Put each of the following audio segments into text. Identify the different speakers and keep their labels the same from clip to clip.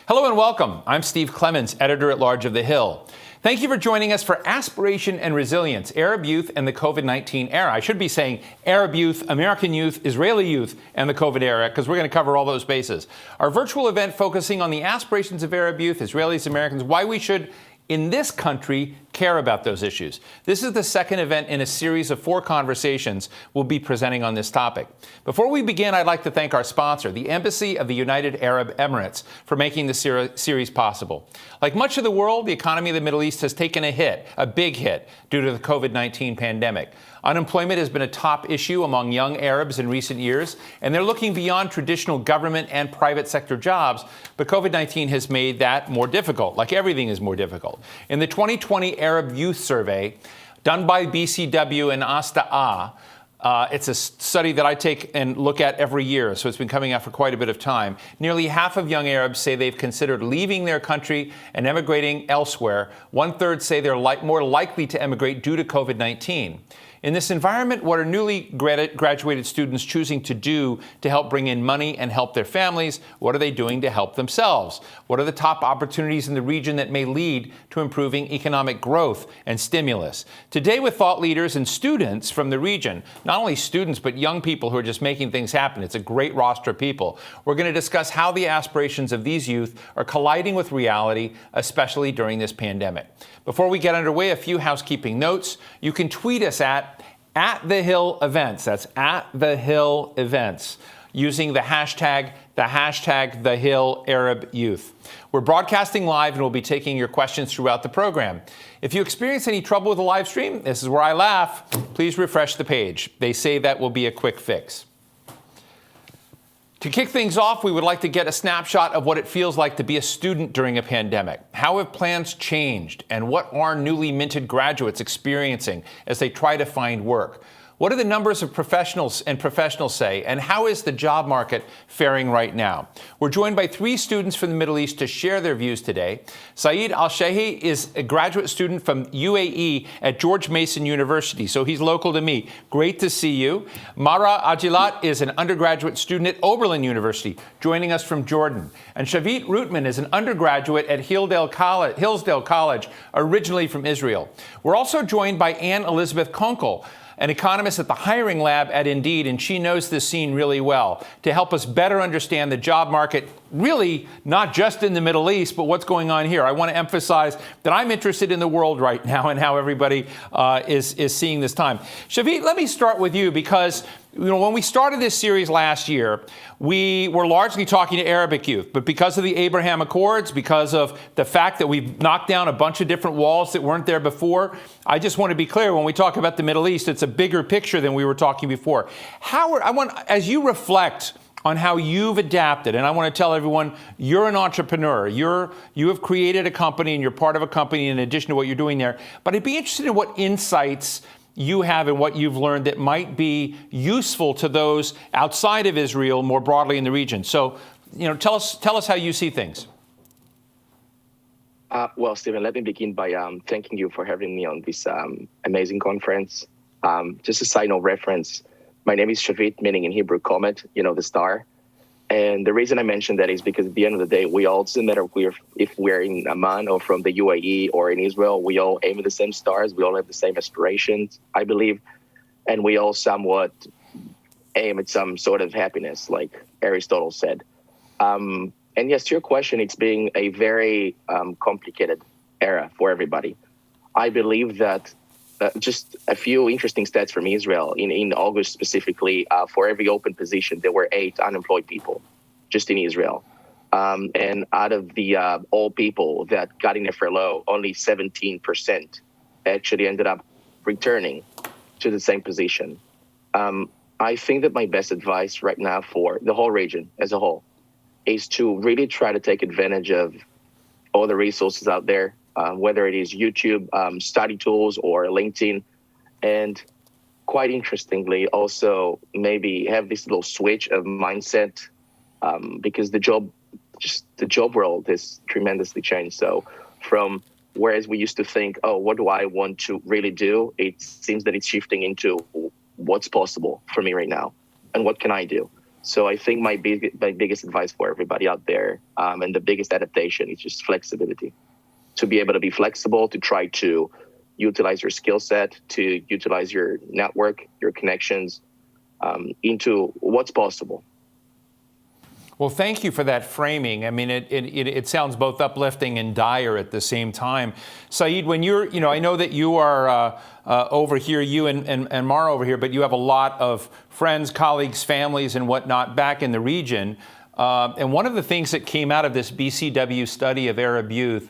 Speaker 1: Hello and welcome. I'm Steve Clements, editor-at-large of The Hill. Thank you for joining us for Aspiration and Resilience, Arab Youth and the COVID-19 Era. I should be saying Arab youth, American youth, Israeli youth, and the COVID era, because we're going to cover all those bases. Our virtual event focusing on the aspirations of Arab youth, Israelis, Americans, why we should, in this country, care about those issues. This is the second event in a series of 4 conversations we'll be presenting on this topic. Before we begin, I'd like to thank our sponsor, the Embassy of the United Arab Emirates, for making this series possible. Like much of the world, the economy of the Middle East has taken a hit, a big hit, due to the COVID-19 pandemic. Unemployment has been a top issue among young Arabs in recent years, and they're looking beyond traditional government and private sector jobs, but COVID-19 has made that more difficult, like everything is more difficult. In the 2020 Arab Youth Survey, done by BCW and ASTA, it's a study that I take and look at every year, so it's been coming out for quite a bit of time. Nearly half of young Arabs say they've considered leaving their country and emigrating elsewhere. 1/3 say they're more likely to emigrate due to COVID-19. In this environment, what are newly graduated students choosing to do to help bring in money and help their families? What are they doing to help themselves? What are the top opportunities in the region that may lead to improving economic growth and stimulus? Today, with thought leaders and students from the region, not only students, but young people who are just making things happen. It's a great roster of people. We're going to discuss how the aspirations of these youth are colliding with reality, especially during this pandemic. Before we get underway, a few housekeeping notes. You can tweet us at The Hill Events. That's at The Hill Events, using the hashtag The Hill Arab Youth. We're broadcasting live and we'll be taking your questions throughout the program. If you experience any trouble with the live stream, this is where I laugh. Please refresh the page. They say that will be a quick fix. To kick things off, we would like to get a snapshot of what it feels like to be a student during a pandemic. How have plans changed, and what are newly minted graduates experiencing as they try to find work? What do the numbers of professionals say, and how is the job market faring right now? We're joined by 3 students from the Middle East to share their views today. Saeed Al-Shehi is a graduate student from UAE at George Mason University, so he's local to me. Great to see you. Mara Ajilat is an undergraduate student at Oberlin University, joining us from Jordan. And Shavit Rootman is an undergraduate at Hillsdale College, originally from Israel. We're also joined by Anne Elizabeth Kunkel, an economist at the Hiring Lab at Indeed, and she knows this scene really well, to help us better understand the job market, really not just in the Middle East, but what's going on here. I want to emphasize that I'm interested in the world right now and how everybody is seeing this time. Shavit, let me start with you, because when we started this series last year, we were largely talking to Arabic youth, but because of the Abraham Accords, because of the fact that we've knocked down a bunch of different walls that weren't there before, I just want to be clear, when we talk about the Middle East, it's a bigger picture than we were talking before. As you reflect on how you've adapted, and I want to tell everyone, you're an entrepreneur. You have created a company, and you're part of a company in addition to what you're doing there. But I'd be interested in what insights you have and what you've learned that might be useful to those outside of Israel more broadly in the region. So, tell us how you see things.
Speaker 2: Well, Stephen, let me begin by thanking you for having me on this amazing conference. Just a side note reference, my name is Shavit, meaning in Hebrew comet, the star. And the reason I mentioned that is because at the end of the day, we all, doesn't matter if we're in Amman or from the UAE or in Israel, we all aim at the same stars. We all have the same aspirations, I believe. And we all somewhat aim at some sort of happiness, like Aristotle said. And yes, to your question, it's being a very complicated era for everybody. I believe that just a few interesting stats from Israel. In August specifically, for every open position, there were 8 unemployed people just in Israel. And out of the all people that got in a furlough, only 17% actually ended up returning to the same position. I think that my best advice right now for the whole region as a whole is to really try to take advantage of all the resources out there, whether it is YouTube, study tools, or LinkedIn. And quite interestingly, also maybe have this little switch of mindset, because the job world has tremendously changed. So from whereas we used to think, oh, what do I want to really do? It seems that it's shifting into what's possible for me right now and what can I do? So I think my biggest advice for everybody out there, and the biggest adaptation, is just flexibility. To be able to be flexible, to try to utilize your skill set, to utilize your network, your connections, into what's possible.
Speaker 1: Well, thank you for that framing. I mean, it sounds both uplifting and dire at the same time. Saeed, when you're, I know that you are over here, you and Mara over here, but you have a lot of friends, colleagues, families, and whatnot back in the region. And one of the things that came out of this BCW study of Arab youth,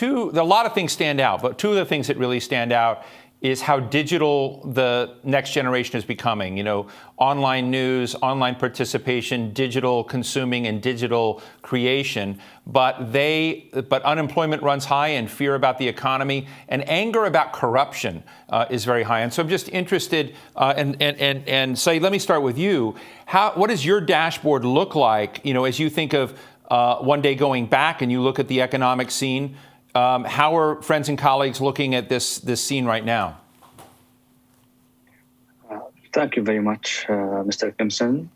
Speaker 1: a lot of things stand out, but two of the things that really stand out is how digital the next generation is becoming. Online news, online participation, digital consuming, and digital creation. But unemployment runs high, and fear about the economy and anger about corruption is very high. And so I'm just interested, and Saeed, let me start with you. What does your dashboard look like, as you think of one day going back and you look at the economic scene? How are friends and colleagues looking at this scene right now?
Speaker 3: Thank you very much, Mr. Kimson,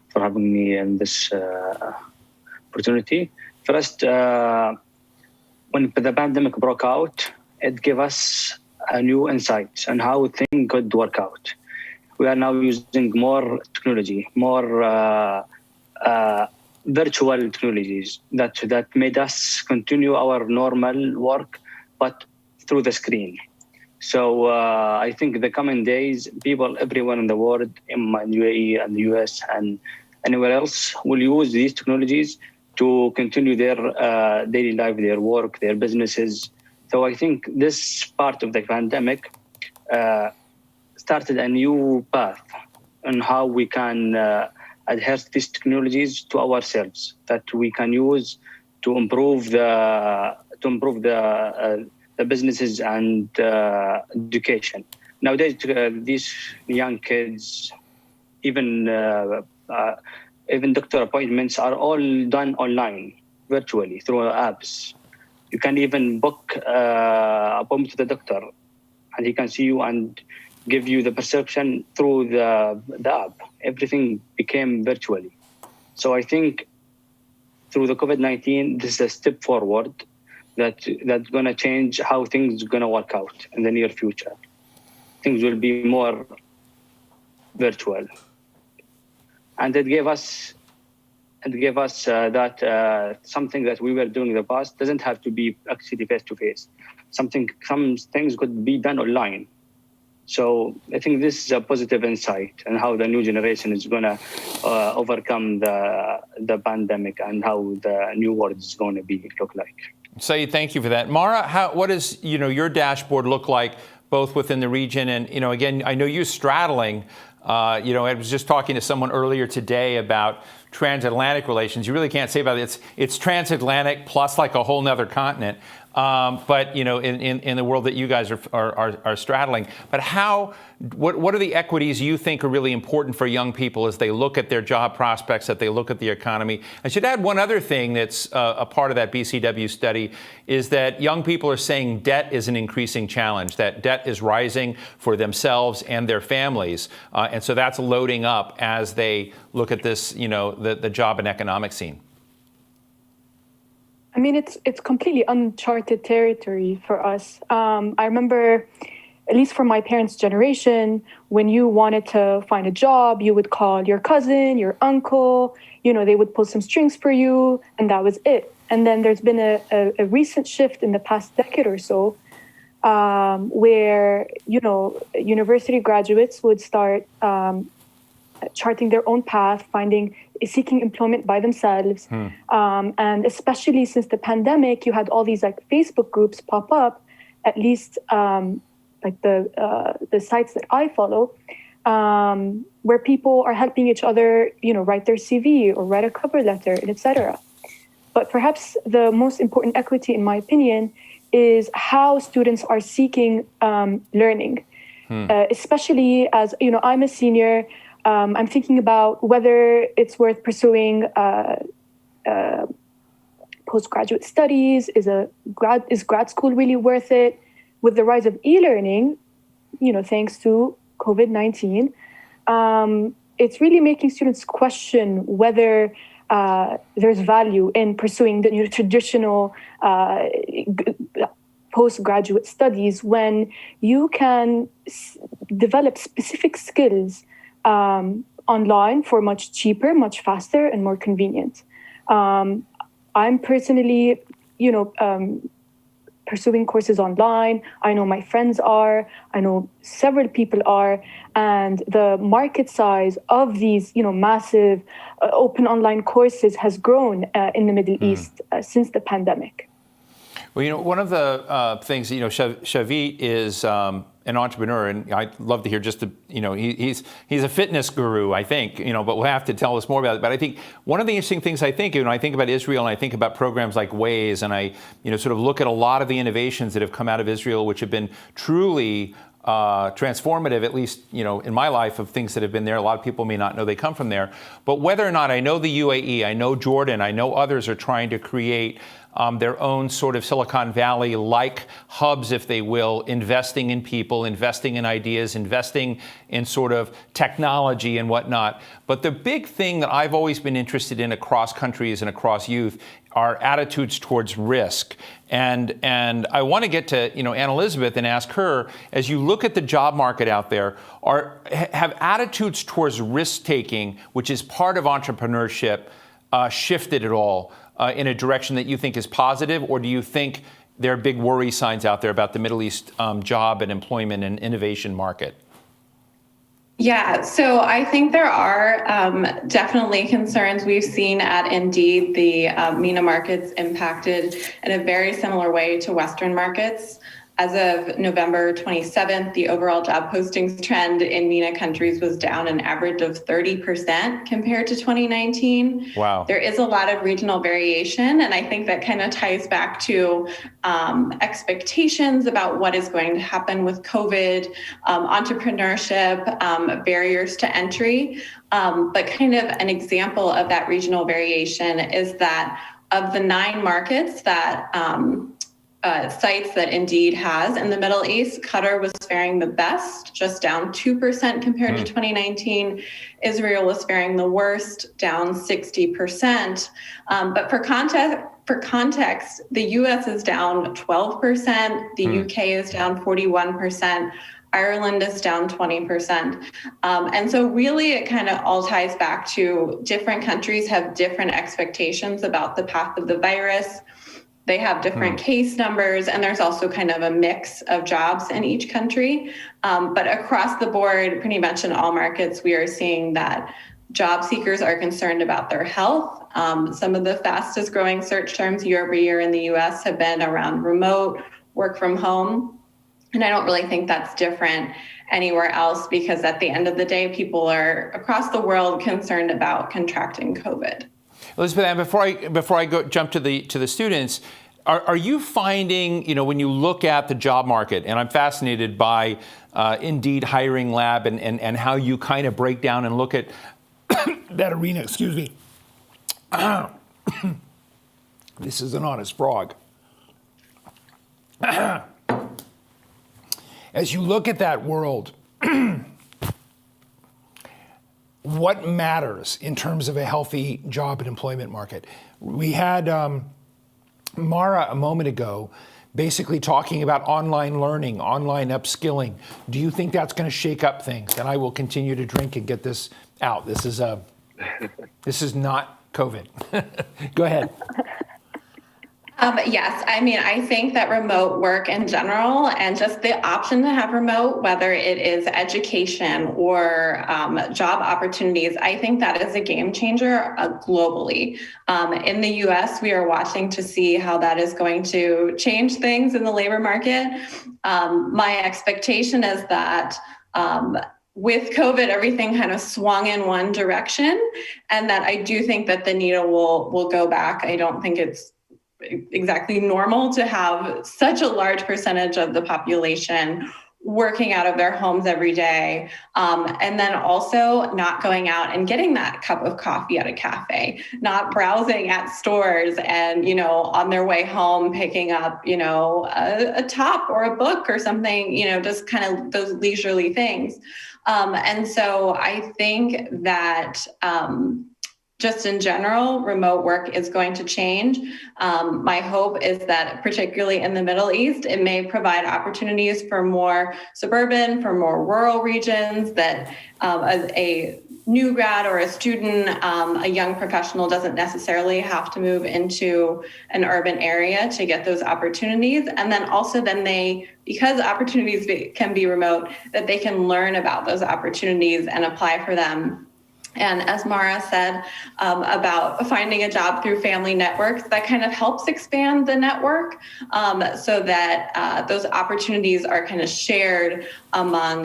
Speaker 3: for having me in this opportunity. First, when the pandemic broke out, it gave us a new insight on how things could work out. We are now using more technology, more virtual technologies that made us continue our normal work, but through the screen. So I think the coming days, people everywhere in the world, in UAE and the US and anywhere else, will use these technologies to continue their daily life, their work, their businesses. So I think this part of the pandemic started a new path on how we can adhere to these technologies to ourselves, that we can use to improve the businesses and education. Nowadays, these young kids, even doctor appointments are all done online, virtually, through apps. You can even book an appointment to the doctor, and he can see you and give you the prescription through the app. Everything became virtually. So I think through the COVID-19, this is a step forward that's going to change how things are going to work out in the near future. Things will be more virtual. And it gave us that something that we were doing in the past doesn't have to be actually face-to-face. Some things could be done online. So I think this is a positive insight on how the new generation is going to overcome the pandemic and how the new world is going to look like.
Speaker 1: Saeed, thank you for that. Mara, what does your dashboard look like, both within the region and again, I know you're straddling. I was just talking to someone earlier today about transatlantic relations. You really can't say about it. It's transatlantic plus like a whole nother continent. But in the world that you guys are straddling. But what are the equities you think are really important for young people as they look at their job prospects, that they look at the economy? I should add one other thing that's a part of that BCW study is that young people are saying debt is an increasing challenge, that debt is rising for themselves and their families. And so that's loading up as they look at this, the job and economic scene.
Speaker 4: I mean, it's completely uncharted territory for us. I remember, at least for my parents' generation, when you wanted to find a job, you would call your cousin, your uncle, they would pull some strings for you, and that was it. And then there's been a recent shift in the past decade or so where, university graduates would start charting their own path, seeking employment by themselves. And especially since the pandemic, you had all these like Facebook groups pop up, at least like the sites that I follow, where people are helping each other, write their CV or write a cover letter, and etc. But perhaps the most important equity, in my opinion, is how students are seeking learning, especially as, I'm a senior. I'm thinking about whether it's worth pursuing postgraduate studies. Is grad school really worth it? With the rise of e-learning, thanks to COVID-19, it's really making students question whether there's value in pursuing the traditional postgraduate studies when you can develop specific skills online for much cheaper, much faster, and more convenient. I'm personally, pursuing courses online. I know my friends are. I know several people are. And the market size of these, massive open online courses has grown in the Middle East since the pandemic.
Speaker 1: Well, one of the things, Shavit is an entrepreneur, and I'd love to hear he's a fitness guru, I think, but we'll have to tell us more about it. But I think one of the interesting things I think, when I think about Israel and I think about programs like Waze, and I, sort of look at a lot of the innovations that have come out of Israel, which have been truly transformative, at least, in my life, of things that have been there. A lot of people may not know they come from there. But whether or not, I know the UAE, I know Jordan, I know others are trying to create their own sort of Silicon Valley-like hubs, if they will, investing in people, investing in ideas, investing in sort of technology and whatnot. But the big thing that I've always been interested in across countries and across youth are attitudes towards risk. And I want to get to Anne Elizabeth and ask her, as you look at the job market out there, have attitudes towards risk-taking, which is part of entrepreneurship, shifted at all in a direction that you think is positive, or do you think there are big worry signs out there about the Middle East job and employment and innovation market?
Speaker 5: Yeah, so I think there are definitely concerns. We've seen at Indeed the MENA markets impacted in a very similar way to Western markets. As of November 27th, the overall job postings trend in MENA countries was down an average of 30% compared to 2019. Wow. There is a lot of regional variation, and I think that kind of ties back to expectations about what is going to happen with COVID, entrepreneurship, barriers to entry. But kind of an example of that regional variation is that of the 9 markets that sites that Indeed has in the Middle East, Qatar was faring the best, just down 2% compared to 2019. Israel was faring the worst, down 60%. But for context, the US is down 12%, the UK is down 41%, Ireland is down 20%. And so really it kind of all ties back to different countries have different expectations about the path of the virus. They have different case numbers, and there's also kind of a mix of jobs in each country. But across the board, pretty much in all markets, we are seeing that job seekers are concerned about their health. Some of the fastest growing search terms year over year in the US have been around remote, work from home. And I don't really think that's different anywhere else, because at the end of the day, people are across the world concerned about contracting COVID.
Speaker 1: Elizabeth, and before I jump to the students, are you finding, when you look at the job market, and I'm fascinated by Indeed Hiring Lab and how you kind of break down and look at that arena, excuse me. This is an honest frog. As you look at that world, what matters in terms of a healthy job and employment market? We had Mara a moment ago basically talking about online learning, online upskilling. Do you think that's going to shake up things? And I will continue to drink and get this out. This is not COVID. Go ahead.
Speaker 5: Yes, I mean, I think that remote work in general and just the option to have remote, whether it is education or job opportunities, I think that is a game changer globally. In the US, we are watching to see how that is going to change things in the labor market. My expectation is that with COVID, everything kind of swung in one direction, and that I do think that the needle will go back. I don't think it's exactly normal to have such a large percentage of the population working out of their homes every day. And then also not going out and getting that cup of coffee at a cafe, not browsing at stores and, on their way home, picking up, a top or a book or something, just kind of those leisurely things. And so I think that, just in general, remote work is going to change. My hope is that, particularly in the Middle East, it may provide opportunities for more suburban, for more rural regions, that as a new grad or a student, a young professional doesn't necessarily have to move into an urban area to get those opportunities. And then also because opportunities can be remote, that they can learn about those opportunities and apply for them. And as Mara said about finding a job through family networks, that kind of helps expand the network so that those opportunities are kind of shared among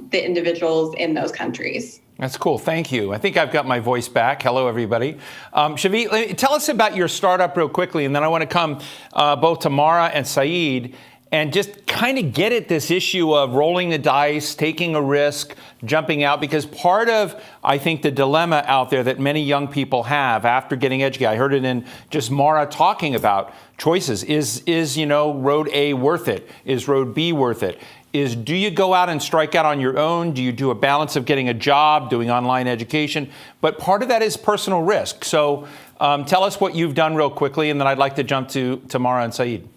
Speaker 5: the individuals in those countries.
Speaker 1: That's cool. Thank you. I think I've got my voice back. Hello, everybody. Shavit, tell us about your startup real quickly, and then I want to come both to Mara and Saeed and just kind of get at this issue of rolling the dice, taking a risk, jumping out, because part of, I think, the dilemma out there that many young people have after getting educated, I heard it in just Mara talking about choices, is road A worth it? Is road B worth it? Do you go out and strike out on your own? Do you do a balance of getting a job, doing online education? But part of that is personal risk. So tell us what you've done real quickly, and then I'd like to jump to Mara and Saeed.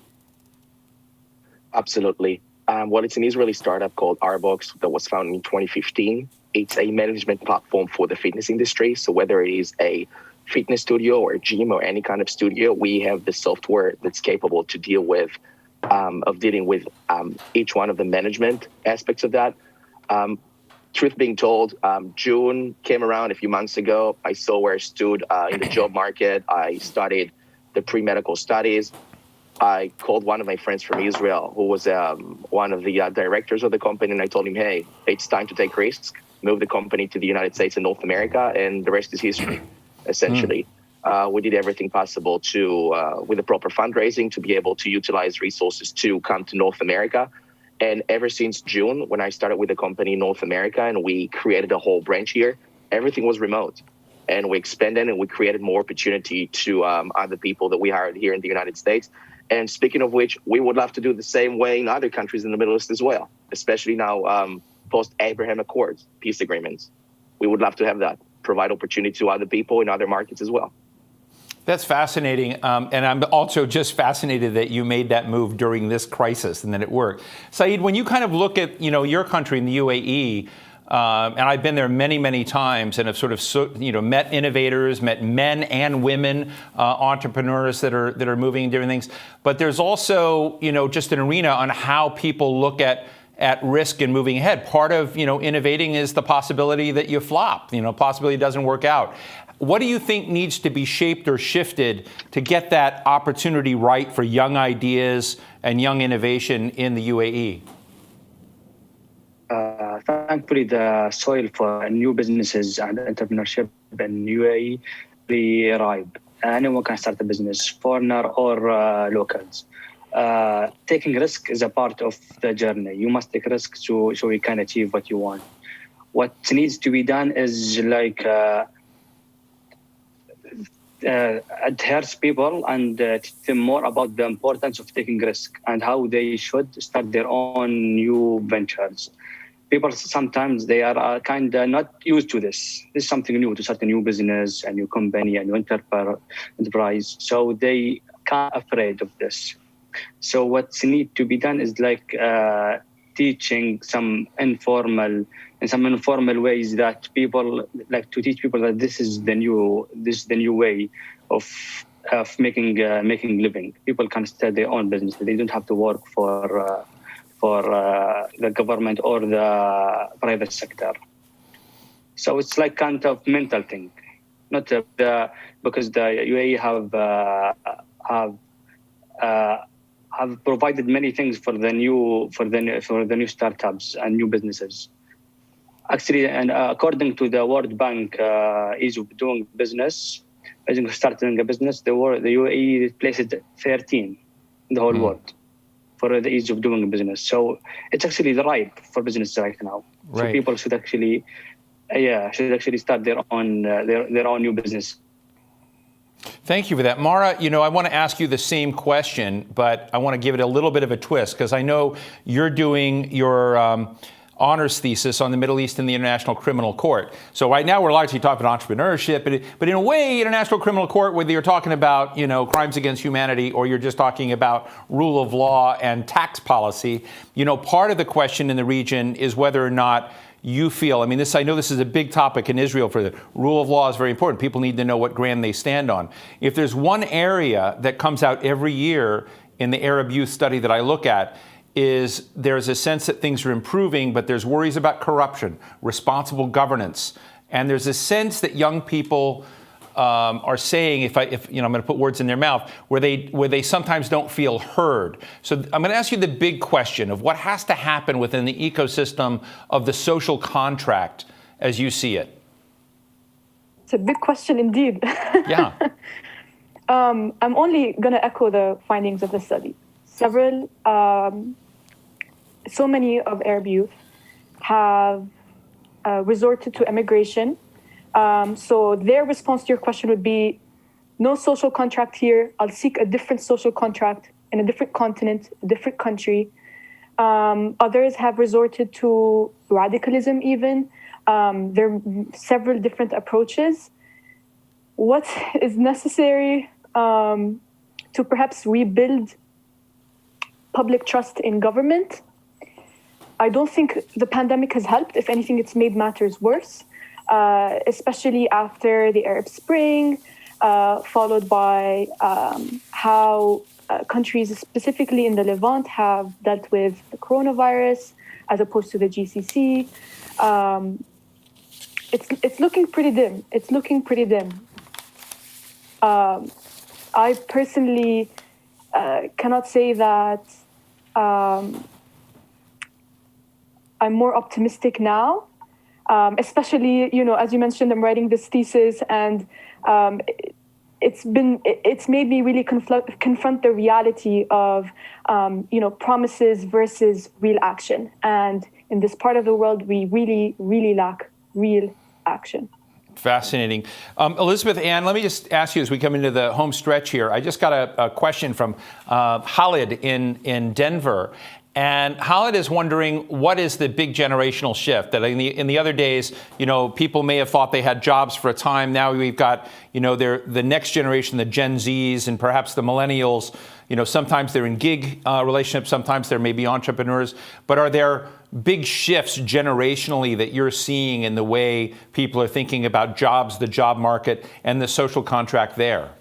Speaker 2: Absolutely. Well, it's an Israeli startup called Arbox that was founded in 2015. It's a management platform for the fitness industry. So whether it is a fitness studio or a gym or any kind of studio, we have the software that's capable to dealing with each one of the management aspects of that. Truth being told, June came around a few months ago. I saw where I stood in the job market. I studied the pre-medical studies. I called one of my friends from Israel, who was one of the directors of the company, and I told him, hey, it's time to take risks, move the company to the United States and North America, and the rest is history, essentially. We did everything possible with the proper fundraising, to be able to utilize resources to come to North America. And ever since June, when I started with the company in North America and we created a whole branch here, everything was remote. And we expanded and we created more opportunity to other people that we hired here in the United States. And speaking of which, we would love to do the same way in other countries in the Middle East as well, especially now post-Abraham Accords, peace agreements. We would love to have that, provide opportunity to other people in other markets as well.
Speaker 1: That's fascinating. And I'm also just fascinated that you made that move during this crisis and that it worked. Saeed, when you kind of look at your country in the UAE, and I've been there many, many times and have sort of met innovators, met men and women, entrepreneurs that are moving and doing things. But there's also, just an arena on how people look at risk and moving ahead. Part of, innovating is the possibility that you flop, possibility it doesn't work out. What do you think needs to be shaped or shifted to get that opportunity right for young ideas and young innovation in the UAE?
Speaker 3: Thankfully, the soil for new businesses and entrepreneurship in UAE be ripe. Anyone can start a business, foreigner or locals. Taking risk is a part of the journey. You must take risks so you can achieve what you want. What needs to be done is adheres people and teach them more about the importance of taking risk and how they should start their own new ventures. People sometimes they are kind of not used to this. This is something new, to start a new business, a new company, a new enterprise. So they are afraid of this. So what needs to be done is teaching some informal ways that people like to teach people that this is the new way of making living. People can start their own business. They don't have to work for the government or the private sector. So it's like kind of mental thing, not because the UAE have provided many things for the new startups and new businesses. Actually, and according to the World Bank, ease of doing business, starting a business, the UAE placed 13 in the whole world for the ease of doing business. So it's actually the right for business right now.
Speaker 1: Right.
Speaker 3: So people should actually, start their own new business.
Speaker 1: Thank you for that. Mara, I want to ask you the same question, but I want to give it a little bit of a twist, because I know you're doing your honors thesis on the Middle East and the International Criminal Court. So right now we're largely talking about entrepreneurship, but in a way, International Criminal Court, whether you're talking about, crimes against humanity, or you're just talking about rule of law and tax policy, part of the question in the region is whether or not you feel, I know this is a big topic in Israel for the rule of law is very important. People need to know what ground they stand on. If there's one area that comes out every year in the Arab youth study that I look at, is there's a sense that things are improving, but there's worries about corruption, responsible governance, and there's a sense that young people are saying, if I'm going to put words in their mouth, where they sometimes don't feel heard. So I'm going to ask you the big question of what has to happen within the ecosystem of the social contract as you see it.
Speaker 4: It's a big question indeed.
Speaker 1: Yeah.
Speaker 4: I'm only going to echo the findings of the study. So many of Arab youth have resorted to immigration. So their response to your question would be, no social contract here. I'll seek a different social contract in a different continent, a different country. Others have resorted to radicalism even. There are several different approaches. What is necessary to perhaps rebuild public trust in government? I don't think the pandemic has helped. If anything, it's made matters worse. Especially after the Arab Spring, followed by how countries, specifically in the Levant, have dealt with the coronavirus as opposed to the GCC. It's looking pretty dim. It's looking pretty dim. I personally cannot say that I'm more optimistic now. Especially, as you mentioned, I'm writing this thesis, and it's made me really confront the reality of, promises versus real action. And in this part of the world, we really, really lack real action.
Speaker 1: Fascinating. Elizabeth Ann, let me just ask you as we come into the home stretch here. I just got a question from Khalid in Denver. And Khalid is wondering, what is the big generational shift? That in the other days, people may have thought they had jobs for a time. Now we've got, the next generation, the Gen Zs and perhaps the millennials. Sometimes they're in gig relationships, sometimes they're maybe entrepreneurs. But are there big shifts generationally that you're seeing in the way people are thinking about jobs, the job market, and the social contract there?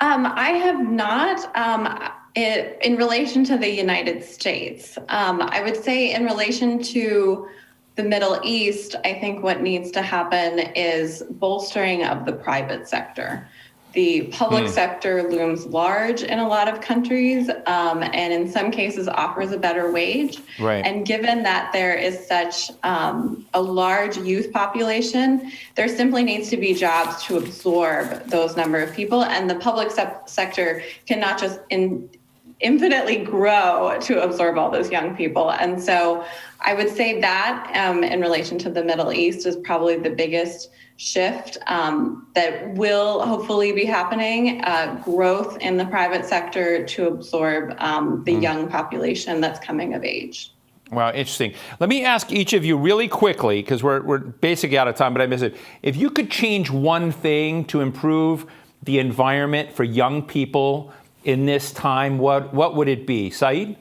Speaker 5: I have not. In relation to the United States, I would say in relation to the Middle East, I think what needs to happen is bolstering of the private sector. The public sector looms large in a lot of countries, and in some cases offers a better wage.
Speaker 1: Right. And
Speaker 5: given that there is such a large youth population, there simply needs to be jobs to absorb those number of people, and the public sector cannot just infinitely grow to absorb all those young people. And so I would say that in relation to the Middle East is probably the biggest shift that will hopefully be happening, growth in the private sector to absorb the young population that's coming of age.
Speaker 1: Wow, interesting. Let me ask each of you really quickly, because we're basically out of time, but I miss it. If you could change one thing to improve the environment for young people in this time, what would it be? Saeed?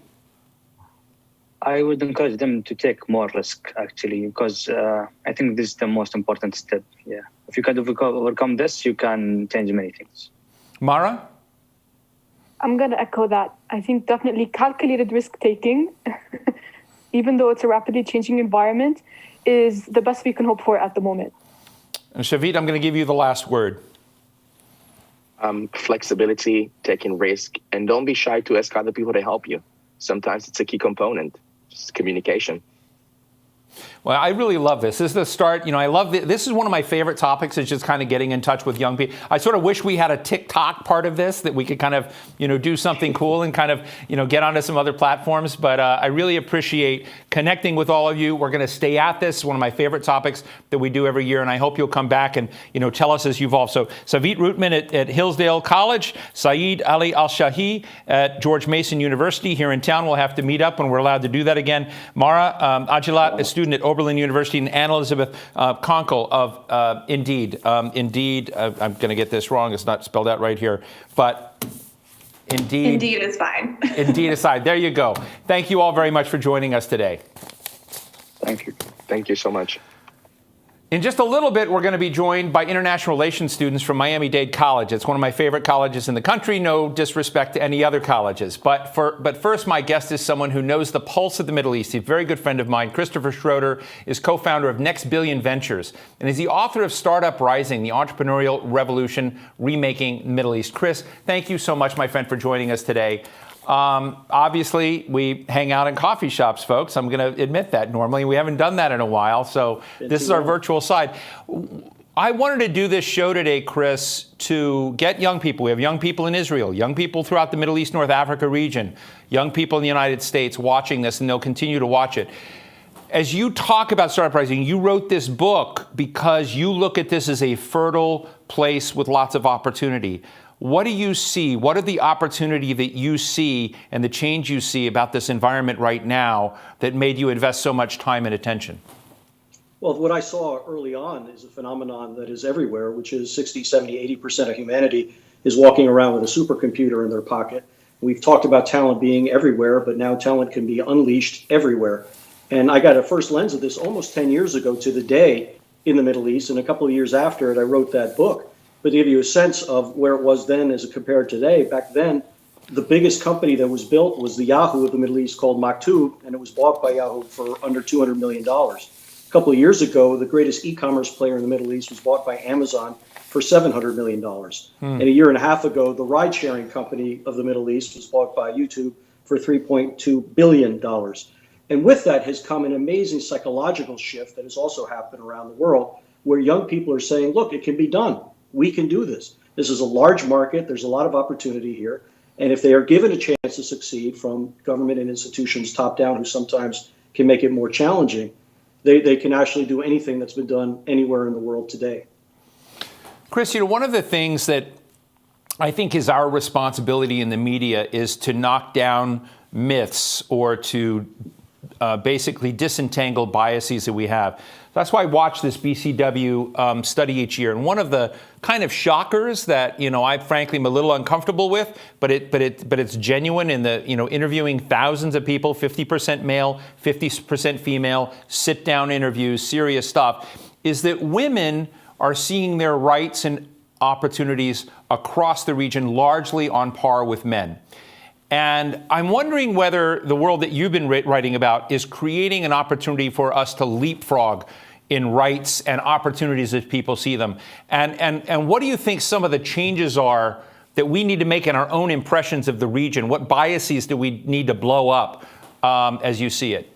Speaker 3: I would encourage them to take more risk, actually, because I think this is the most important step. Yeah, if you can overcome this, you can change many things.
Speaker 1: Mara?
Speaker 4: I'm going to echo that. I think definitely calculated risk-taking, even though it's a rapidly changing environment, is the best we can hope for at the moment.
Speaker 1: And Shavit, I'm going to give you the last word.
Speaker 2: Flexibility, taking risk, and don't be shy to ask other people to help you. Sometimes it's a key component, just communication.
Speaker 1: Well, I really love this. This is the start. I love this is one of my favorite topics, is just kind of getting in touch with young people. I sort of wish we had a TikTok part of this, that we could kind of, do something cool and kind of, get onto some other platforms. But I really appreciate connecting with all of you. We're going to stay at this. One of my favorite topics that we do every year. And I hope you'll come back and, tell us as you evolve. So Savit Rootman at Hillsdale College, Saeed Ali Al-Shahi at George Mason University here in town. We'll have to meet up when we're allowed to do that again. Mara Ajilat, a student at Oberlin University, and Anne Elizabeth Conkle of Indeed. Indeed, I'm going to get this wrong. It's not spelled out right here, but Indeed.
Speaker 5: Indeed is fine.
Speaker 1: Indeed aside. There you go. Thank you all very much for joining us today.
Speaker 2: Thank you. Thank you so much.
Speaker 1: In just a little bit, we're going to be joined by international relations students from Miami-Dade College. It's one of my favorite colleges in the country, no disrespect to any other colleges. But first, my guest is someone who knows the pulse of the Middle East. He's a very good friend of mine. Christopher Schroeder is co-founder of Next Billion Ventures and is the author of Startup Rising, the Entrepreneurial Revolution, Remaking the Middle East. Chris, thank you so much, my friend, for joining us today. Obviously, we hang out in coffee shops, folks. I'm going to admit that normally. We haven't done that in a while, so this is our virtual side. I wanted to do this show today, Chris, to get young people. We have young people in Israel, young people throughout the Middle East, North Africa region, young people in the United States watching this, and they'll continue to watch it. As you talk about Startup Rising, you wrote this book because you look at this as a fertile place with lots of opportunity. What do you see? What are the opportunity that you see and the change you see about this environment right now that made you invest so much time and attention?
Speaker 6: Well, what I saw early on is a phenomenon that is everywhere, which is 60, 70, 80% of humanity is walking around with a supercomputer in their pocket. We've talked about talent being everywhere, but now talent can be unleashed everywhere. And I got a first lens of this almost 10 years ago to the day in the Middle East. And a couple of years after it, I wrote that book. But to give you a sense of where it was then as compared to today, back then, the biggest company that was built was the Yahoo of the Middle East called Maktub, and it was bought by Yahoo for under $200 million. A couple of years ago, the greatest e-commerce player in the Middle East was bought by Amazon for $700 million. And a year and a half ago, the ride-sharing company of the Middle East was bought by YouTube for $3.2 billion. And with that has come an amazing psychological shift that has also happened around the world, where young people are saying, look, it can be done. We can do this. This is a large market. There's a lot of opportunity here. And if they are given a chance to succeed from government and institutions top down, who sometimes can make it more challenging, they can actually do anything that's been done anywhere in the world today.
Speaker 1: Chris, one of the things that I think is our responsibility in the media is to knock down myths or to basically disentangle biases that we have. That's why I watch this BCW study each year. And one of the kind of shockers that, I frankly am a little uncomfortable with, but it's genuine in the, interviewing thousands of people, 50% male, 50% female, sit down interviews, serious stuff, is that women are seeing their rights and opportunities across the region largely on par with men. And I'm wondering whether the world that you've been writing about is creating an opportunity for us to leapfrog in rights and opportunities as people see them. And what do you think some of the changes are that we need to make in our own impressions of the region? What biases do we need to blow up as you see it?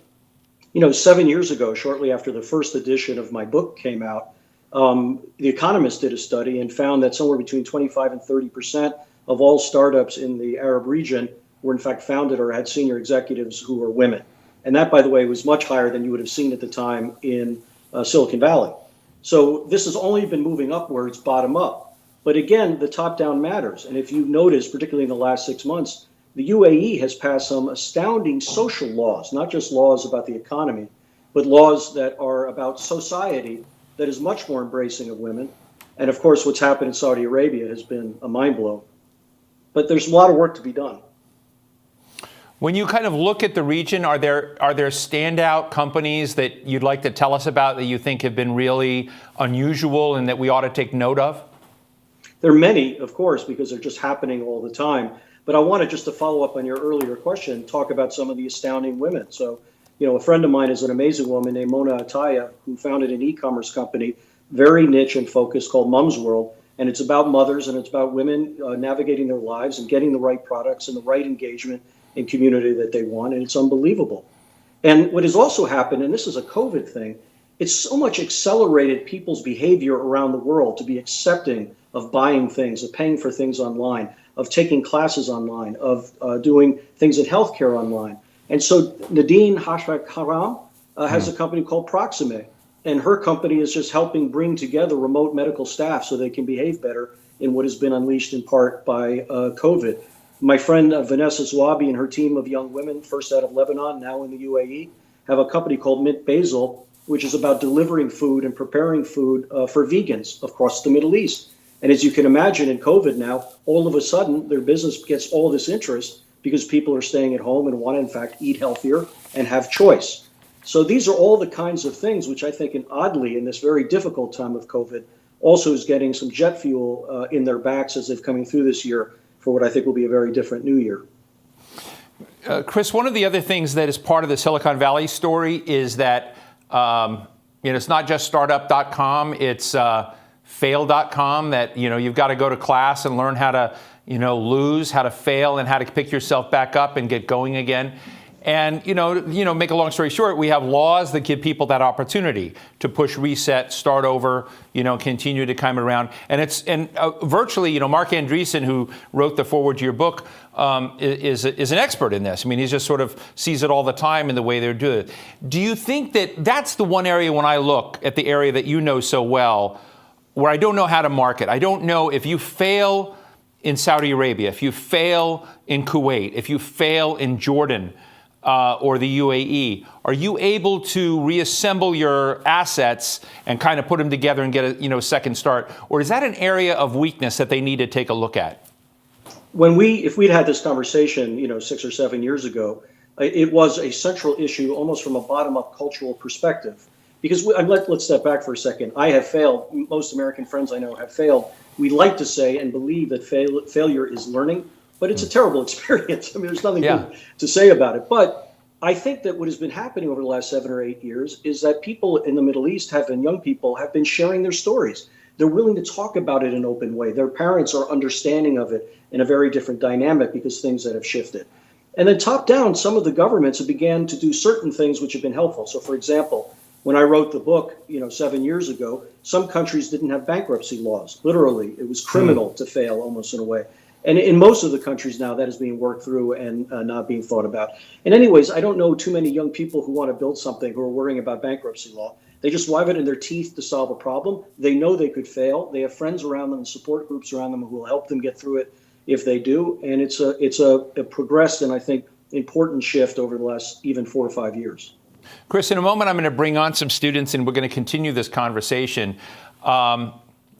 Speaker 6: 7 years ago, shortly after the first edition of my book came out, The Economist did a study and found that somewhere between 25 and 30% of all startups in the Arab region were in fact founded or had senior executives who were women. And that, by the way, was much higher than you would have seen at the time in Silicon Valley. So this has only been moving upwards, bottom up. But again, the top down matters. And if you notice, particularly in the last 6 months, the UAE has passed some astounding social laws, not just laws about the economy, but laws that are about society that is much more embracing of women. And of course, what's happened in Saudi Arabia has been a mind blow. But there's a lot of work to be done.
Speaker 1: When you kind of look at the region, are there standout companies that you'd like to tell us about that you think have been really unusual and that we ought to take note of?
Speaker 6: There are many, of course, because they're just happening all the time. But I wanted just to follow up on your earlier question, talk about some of the astounding women. So, a friend of mine is an amazing woman named Mona Ataya, who founded an e-commerce company, very niche and focused, called Mom's World. And it's about mothers and it's about women navigating their lives and getting the right products and the right engagement and community that they want. And it's unbelievable. And what has also happened, and this is a COVID thing, it's so much accelerated people's behavior around the world to be accepting of buying things, of paying for things online, of taking classes online, of doing things in healthcare online. And so Nadine Hashak-Haram has a company called Proxime, and her company is just helping bring together remote medical staff so they can behave better in what has been unleashed in part by COVID. My friend Vanessa Zwabi and her team of young women, first out of Lebanon, now in the UAE, have a company called Mint Basil, which is about delivering food and preparing food for vegans across the Middle East. And as you can imagine, in COVID now, all of a sudden, their business gets all this interest because people are staying at home and want to, in fact, eat healthier and have choice. So these are all the kinds of things which I think, and oddly, in this very difficult time of COVID, also is getting some jet fuel in their backs as they're coming through this year for what I think will be a very different new year.
Speaker 1: Chris, one of the other things that is part of the Silicon Valley story is that it's not just startup.com, it's fail.com, that you've got to go to class and learn how to lose, how to fail, and how to pick yourself back up and get going again. And make a long story short, we have laws that give people that opportunity to push reset, start over, continue to climb around. And virtually, Mark Andreessen, who wrote the foreword to your book, is an expert in this. I mean, he just sort of sees it all the time in the way they're doing it. Do you think that that's the one area when I look at the area that you know so well, where I don't know how to market? I don't know if you fail in Saudi Arabia, if you fail in Kuwait, if you fail in Jordan, or the UAE, are you able to reassemble your assets and kind of put them together and get a second start? Or is that an area of weakness that they need to take a look at?
Speaker 6: If we'd had this conversation, 6 or 7 years ago, it was a central issue almost from a bottom-up cultural perspective. Because let's step back for a second. I have failed. Most American friends I know have failed. We like to say and believe that failure is learning. But it's a terrible experience. I mean, there's nothing good to say about it. But I think that what has been happening over the last 7 or 8 years is that people in the Middle East and young people have been sharing their stories. They're willing to talk about it in an open way. Their parents are understanding of it in a very different dynamic because things that have shifted. And then top down, some of the governments have began to do certain things which have been helpful. So, for example, when I wrote the book, 7 years ago, some countries didn't have bankruptcy laws. Literally, it was criminal to fail almost in a way. And in most of the countries now, that is being worked through and not being thought about. And anyways, I don't know too many young people who want to build something who are worrying about bankruptcy law. They just have it in their teeth to solve a problem. They know they could fail. They have friends around them and support groups around them who will help them get through it if they do. And it's a progressed and I think important shift over the last even 4 or 5 years.
Speaker 1: Chris, in a moment, I'm going to bring on some students and we're going to continue this conversation.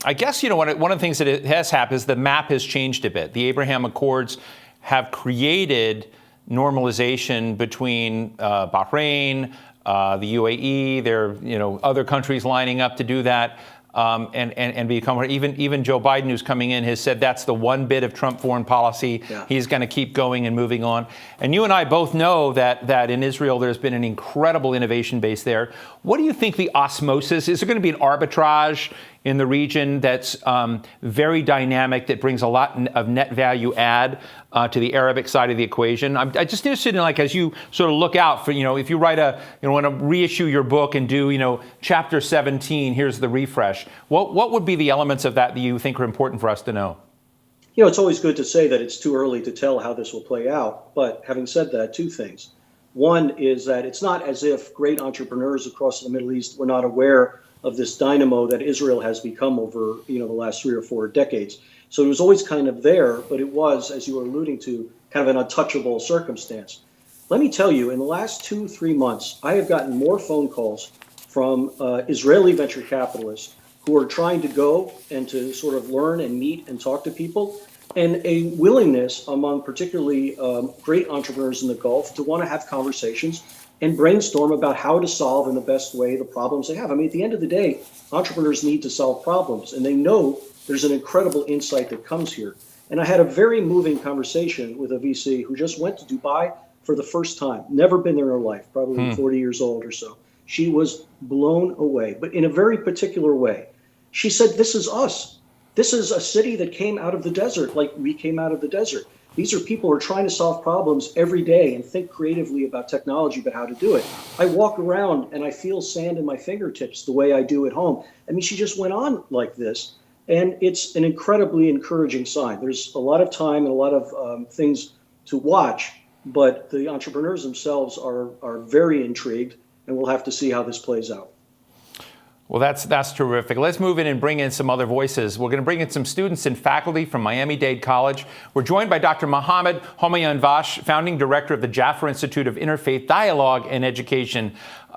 Speaker 1: I guess, one of the things that has happened is the map has changed a bit. The Abraham Accords have created normalization between Bahrain, the UAE. There are, other countries lining up to do that. And become even Joe Biden, who's coming in, has said that's the one bit of Trump foreign policy. Yeah. He's going to keep going and moving on. And you and I both know that in Israel there's been an incredible innovation base there. What do you think the osmosis is? There going to be an arbitrage in the region that's very dynamic, that brings a lot of net value add to the Arabic side of the equation? I'm just interested in, as you sort of look out for, if you write want to reissue your book and do, chapter 17, here's the refresh. What would be the elements of that you think are important for us to know?
Speaker 6: It's always good to say that it's too early to tell how this will play out. But having said that, 2 things. One is that it's not as if great entrepreneurs across the Middle East were not aware of this dynamo that Israel has become over, the last 3 or 4 decades. So it was always kind of there, but it was, as you were alluding to, kind of an untouchable circumstance. Let me tell you, in the last 2-3 months, I have gotten more phone calls from Israeli venture capitalists who are trying to go and to sort of learn and meet and talk to people, and a willingness among particularly great entrepreneurs in the Gulf to want to have conversations and brainstorm about how to solve in the best way the problems they have. I mean, at the end of the day, entrepreneurs need to solve problems, and they know there's an incredible insight that comes here. And I had a very moving conversation with a VC who just went to Dubai for the first time, never been there in her life, probably 40 years old or so. She was blown away, but in a very particular way. She said, this is us. This is a city that came out of the desert, like we came out of the desert. These are people who are trying to solve problems every day and think creatively about technology, but how to do it. I walk around and I feel sand in my fingertips the way I do at home. I mean, she just went on like this. And it's an incredibly encouraging sign. There's a lot of time and a lot of things to watch, but the entrepreneurs themselves are very intrigued, and we'll have to see how this plays out.
Speaker 1: Well, that's terrific. Let's move in and bring in some other voices. We're going to bring in some students and faculty from Miami-Dade College. We're joined by Dr. Mohammed Homayoun Vash, founding director of the Jaffer Institute of Interfaith Dialogue and Education,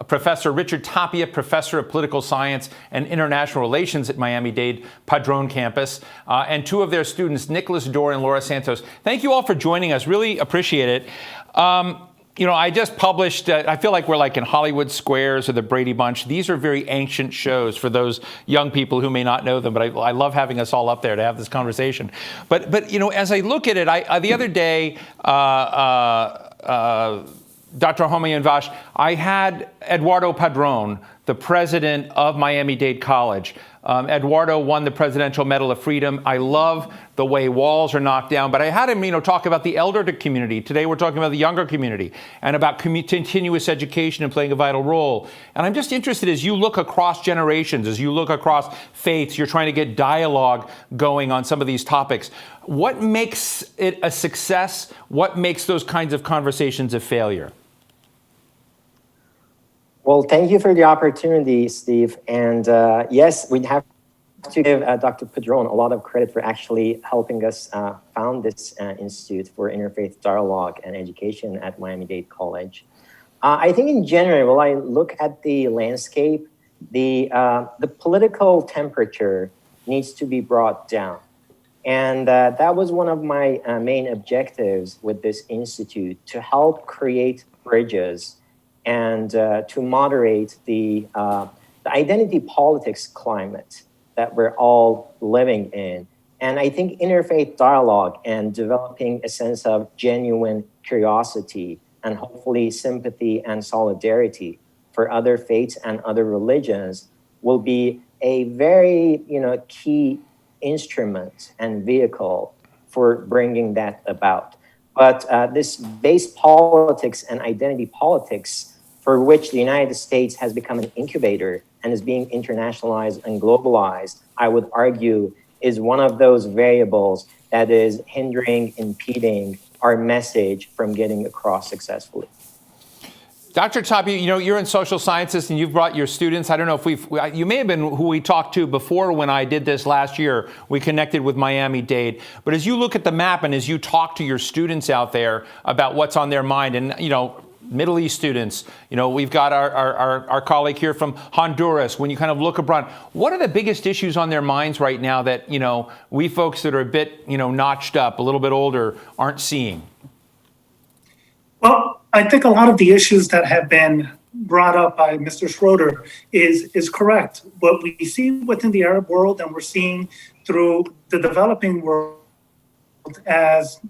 Speaker 1: Professor Richard Tapia, professor of political science and international relations at Miami-Dade Padron campus, and two of their students, Nicholas Dorr and Laura Santos. Thank you all for joining us. Really appreciate it. I just published, I feel like we're like in Hollywood Squares or the Brady Bunch. These are very ancient shows for those young people who may not know them, but I love having us all up there to have this conversation. But as I look at it, the other day, Dr. Homayoun Vash, I had Eduardo Padron, the president of Miami-Dade College. Eduardo won the Presidential Medal of Freedom. I love the way walls are knocked down, but I had him, talk about the elder community. Today we're talking about the younger community and about continuous education and playing a vital role. And I'm just interested, as you look across generations, as you look across faiths, you're trying to get dialogue going on some of these topics. What makes it a success? What makes those kinds of conversations a failure?
Speaker 7: Well, thank you for the opportunity, Steve. And yes, we'd have to give Dr. Padron a lot of credit for actually helping us found this Institute for Interfaith Dialogue and Education at Miami-Dade College. I think in general, when I look at the landscape, the political temperature needs to be brought down. And that was one of my main objectives with this institute, to help create bridges and to moderate the identity politics climate that we're all living in. And I think interfaith dialogue and developing a sense of genuine curiosity and hopefully sympathy and solidarity for other faiths and other religions will be a very key instrument and vehicle for bringing that about. But this base politics and identity politics, for which the United States has become an incubator and is being internationalized and globalized, I would argue is one of those variables that is hindering, impeding our message from getting across successfully.
Speaker 1: Dr. Tapia, you're in social sciences and you've brought your students. I don't know if you may have been who we talked to before when I did this last year. We connected with Miami-Dade. But as you look at the map and as you talk to your students out there about what's on their mind, and, Middle East students, we've got our colleague here from Honduras. When you kind of look abroad, what are the biggest issues on their minds right now that, we folks that are a bit, notched up, a little bit older, aren't seeing?
Speaker 8: Well, I think a lot of the issues that have been brought up by Mr. Schroeder is correct. What we see within the Arab world and we're seeing through the developing world, as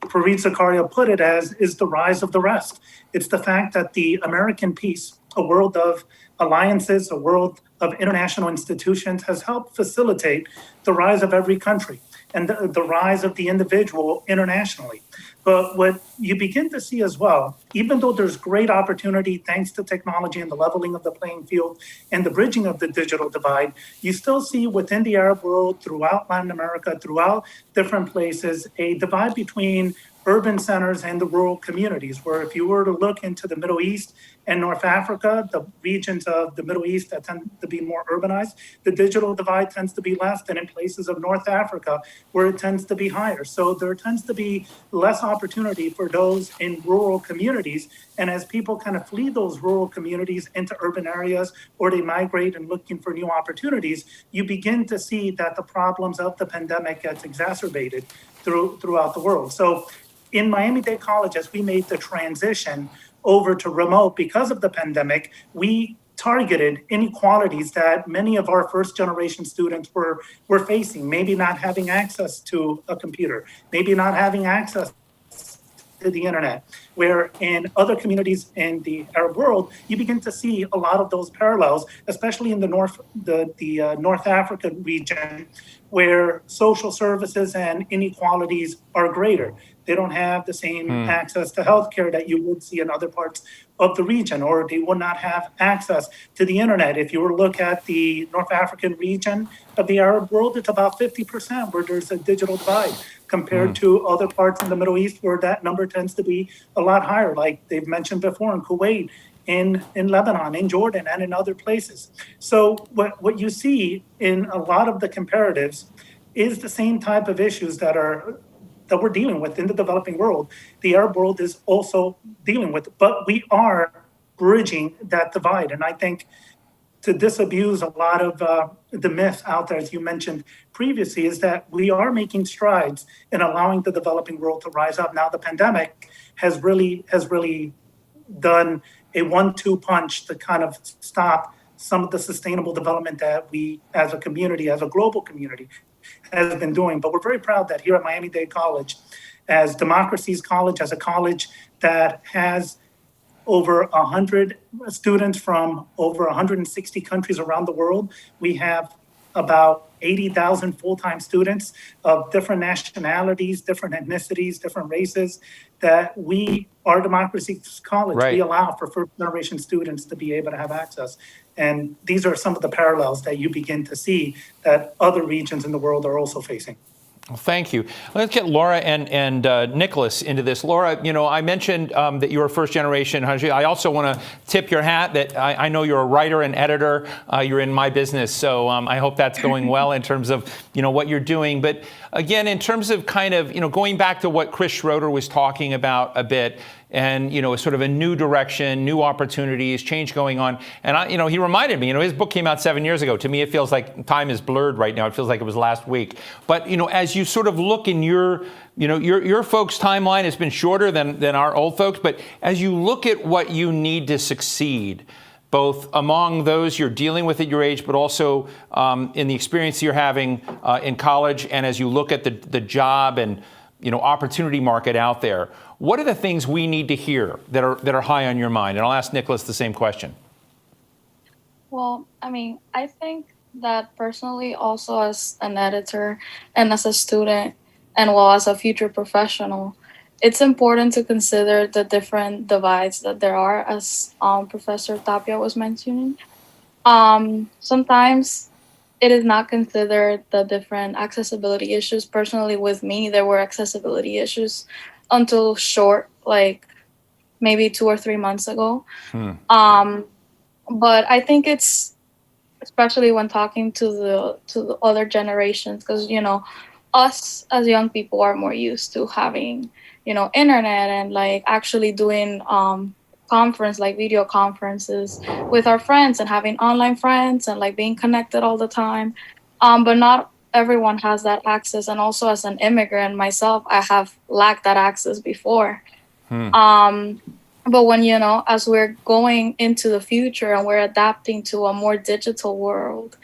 Speaker 8: Fareed Zakaria put it, as is the rise of the rest. It's the fact that the American peace, a world of alliances, a world of international institutions, has helped facilitate the rise of every country and the rise of the individual internationally. But what you begin to see as well, even though there's great opportunity thanks to technology and the leveling of the playing field and the bridging of the digital divide, you still see within the Arab world, throughout Latin America, throughout different places, a divide between urban centers and the rural communities, where if you were to look into the Middle East and North Africa, the regions of the Middle East that tend to be more urbanized, the digital divide tends to be less than in places of North Africa, where it tends to be higher. So there tends to be less opportunity for those in rural communities. And as people kind of flee those rural communities into urban areas, or they migrate and looking for new opportunities, you begin to see that the problems of the pandemic gets exacerbated throughout the world. So in Miami-Dade College, as we made the transition over to remote because of the pandemic, we targeted inequalities that many of our first generation students were facing, maybe not having access to a computer, maybe not having access to the internet, where in other communities in the Arab world, you begin to see a lot of those parallels, especially in the North African region, where social services and inequalities are greater. They don't have the same access to healthcare that you would see in other parts of the region, or they would not have access to the internet. If you were to look at the North African region of the Arab world, it's about 50% where there's a digital divide compared to other parts in the Middle East where that number tends to be a lot higher, like they've mentioned before, in Kuwait, in Lebanon, in Jordan, and in other places. So what you see in a lot of the comparatives is the same type of issues that we're dealing with in the developing world. The Arab world is also dealing with, but we are bridging that divide. And I think to disabuse a lot of the myths out there, as you mentioned previously, is that we are making strides in allowing the developing world to rise up. Now, the pandemic has really done a 1-2 punch to kind of stop some of the sustainable development that we as a community, as a global community, has been doing. But we're very proud that here at Miami-Dade College, as Democracy's College, as a college that has over 100 students from over 160 countries around the world, we have about 80,000 full-time students of different nationalities, different ethnicities, different races, that our Democracy's College, we allow for first-generation students to be able to have access. And these are some of the parallels that you begin to see that other regions in the world are also facing.
Speaker 1: Well, thank you. Let's get Laura and Nicholas into this. Laura, I mentioned that you're a first-generation. I also want to tip your hat that I know you're a writer and editor. You're in my business, so I hope that's going well in terms of what you're doing. But again, in terms of kind of going back to what Chris Schroeder was talking about a bit, and sort of a new direction, new opportunities, change going on. And he reminded me, his book came out 7 years ago. To me, it feels like time is blurred right now. It feels like it was last week. But as you sort of look in your folks' timeline has been shorter than our old folks. But as you look at what you need to succeed, both among those you're dealing with at your age, but also in the experience you're having in college, and as you look at the job and opportunity market out there, what are the things we need to hear that are high on your mind? And I'll ask Nicholas the same question.
Speaker 9: Well, I think that personally, also as an editor and as a student, and as a future professional, it's important to consider the different divides that there are, as Professor Tapia was mentioning. Sometimes it is not considered the different accessibility issues. Personally, with me, there were accessibility issues until like maybe 2 or 3 months ago. But I think it's, especially when talking to the other generations, because us as young people are more used to having internet and like actually doing video conferences with our friends and having online friends and like being connected all the time. But not everyone has that access. And also as an immigrant myself, I have lacked that access before. But when, as we're going into the future and we're adapting to a more digital world,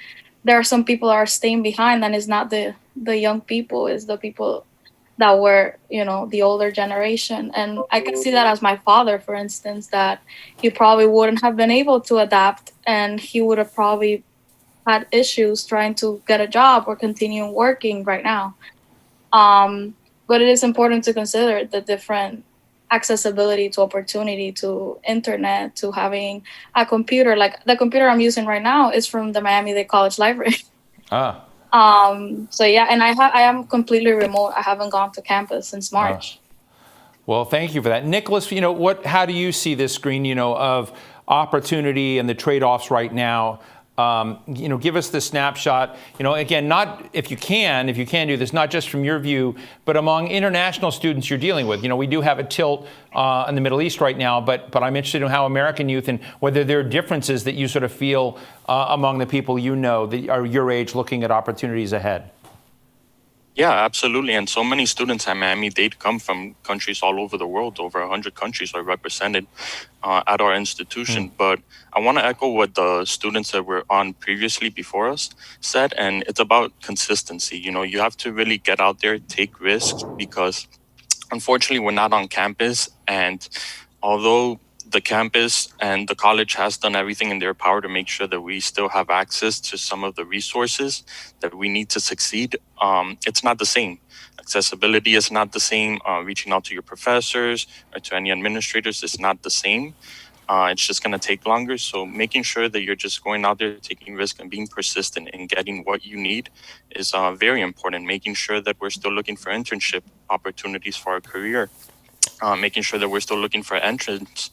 Speaker 9: there are some people that are staying behind, and it's not the young people, it's the people that were, the older generation. And I can see that as my father, for instance, that he probably wouldn't have been able to adapt, and he would have probably had issues trying to get a job or continue working right now. But it is important to consider the different accessibility to opportunity, to internet, to having a computer. Like the computer I'm using right now is from the Miami-Dade College Library. So yeah, and I am completely remote. I haven't gone to campus since March.
Speaker 1: Well, thank you for that. Nicholas, how do you see this screen, of opportunity and the trade-offs right now? Give us the snapshot, again, not if you can do this, not just from your view, but among international students you're dealing with. We do have a tilt in the Middle East right now, but I'm interested in how American youth, and whether there are differences that you sort of feel among the people that are your age looking at opportunities ahead.
Speaker 10: Yeah, absolutely. And so many students at Miami-Dade come from countries all over the world. Over 100 countries are represented at our institution. But I want to echo what the students that were on previously before us said, and it's about consistency. You have to really get out there, take risks, because unfortunately we're not on campus. And although the campus and the college has done everything in their power to make sure that we still have access to some of the resources that we need to succeed. It's not the same. Accessibility is not the same. Reaching out to your professors or to any administrators is not the same. It's just going to take longer. So making sure that you're just going out there, taking risk and being persistent in getting what you need is very important. Making sure that we're still looking for internship opportunities for our career. Making sure that we're still looking for entrance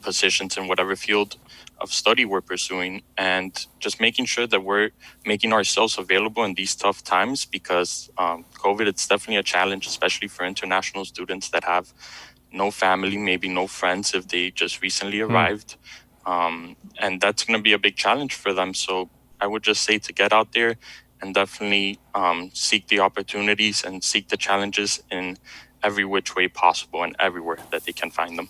Speaker 10: positions in whatever field of study we're pursuing, and just making sure that we're making ourselves available in these tough times, because COVID, it's definitely a challenge, especially for international students that have no family, maybe no friends if they just recently arrived. And that's going to be a big challenge for them. So I would just say to get out there and definitely seek the opportunities and seek the challenges in every which way possible and everywhere that they can find them.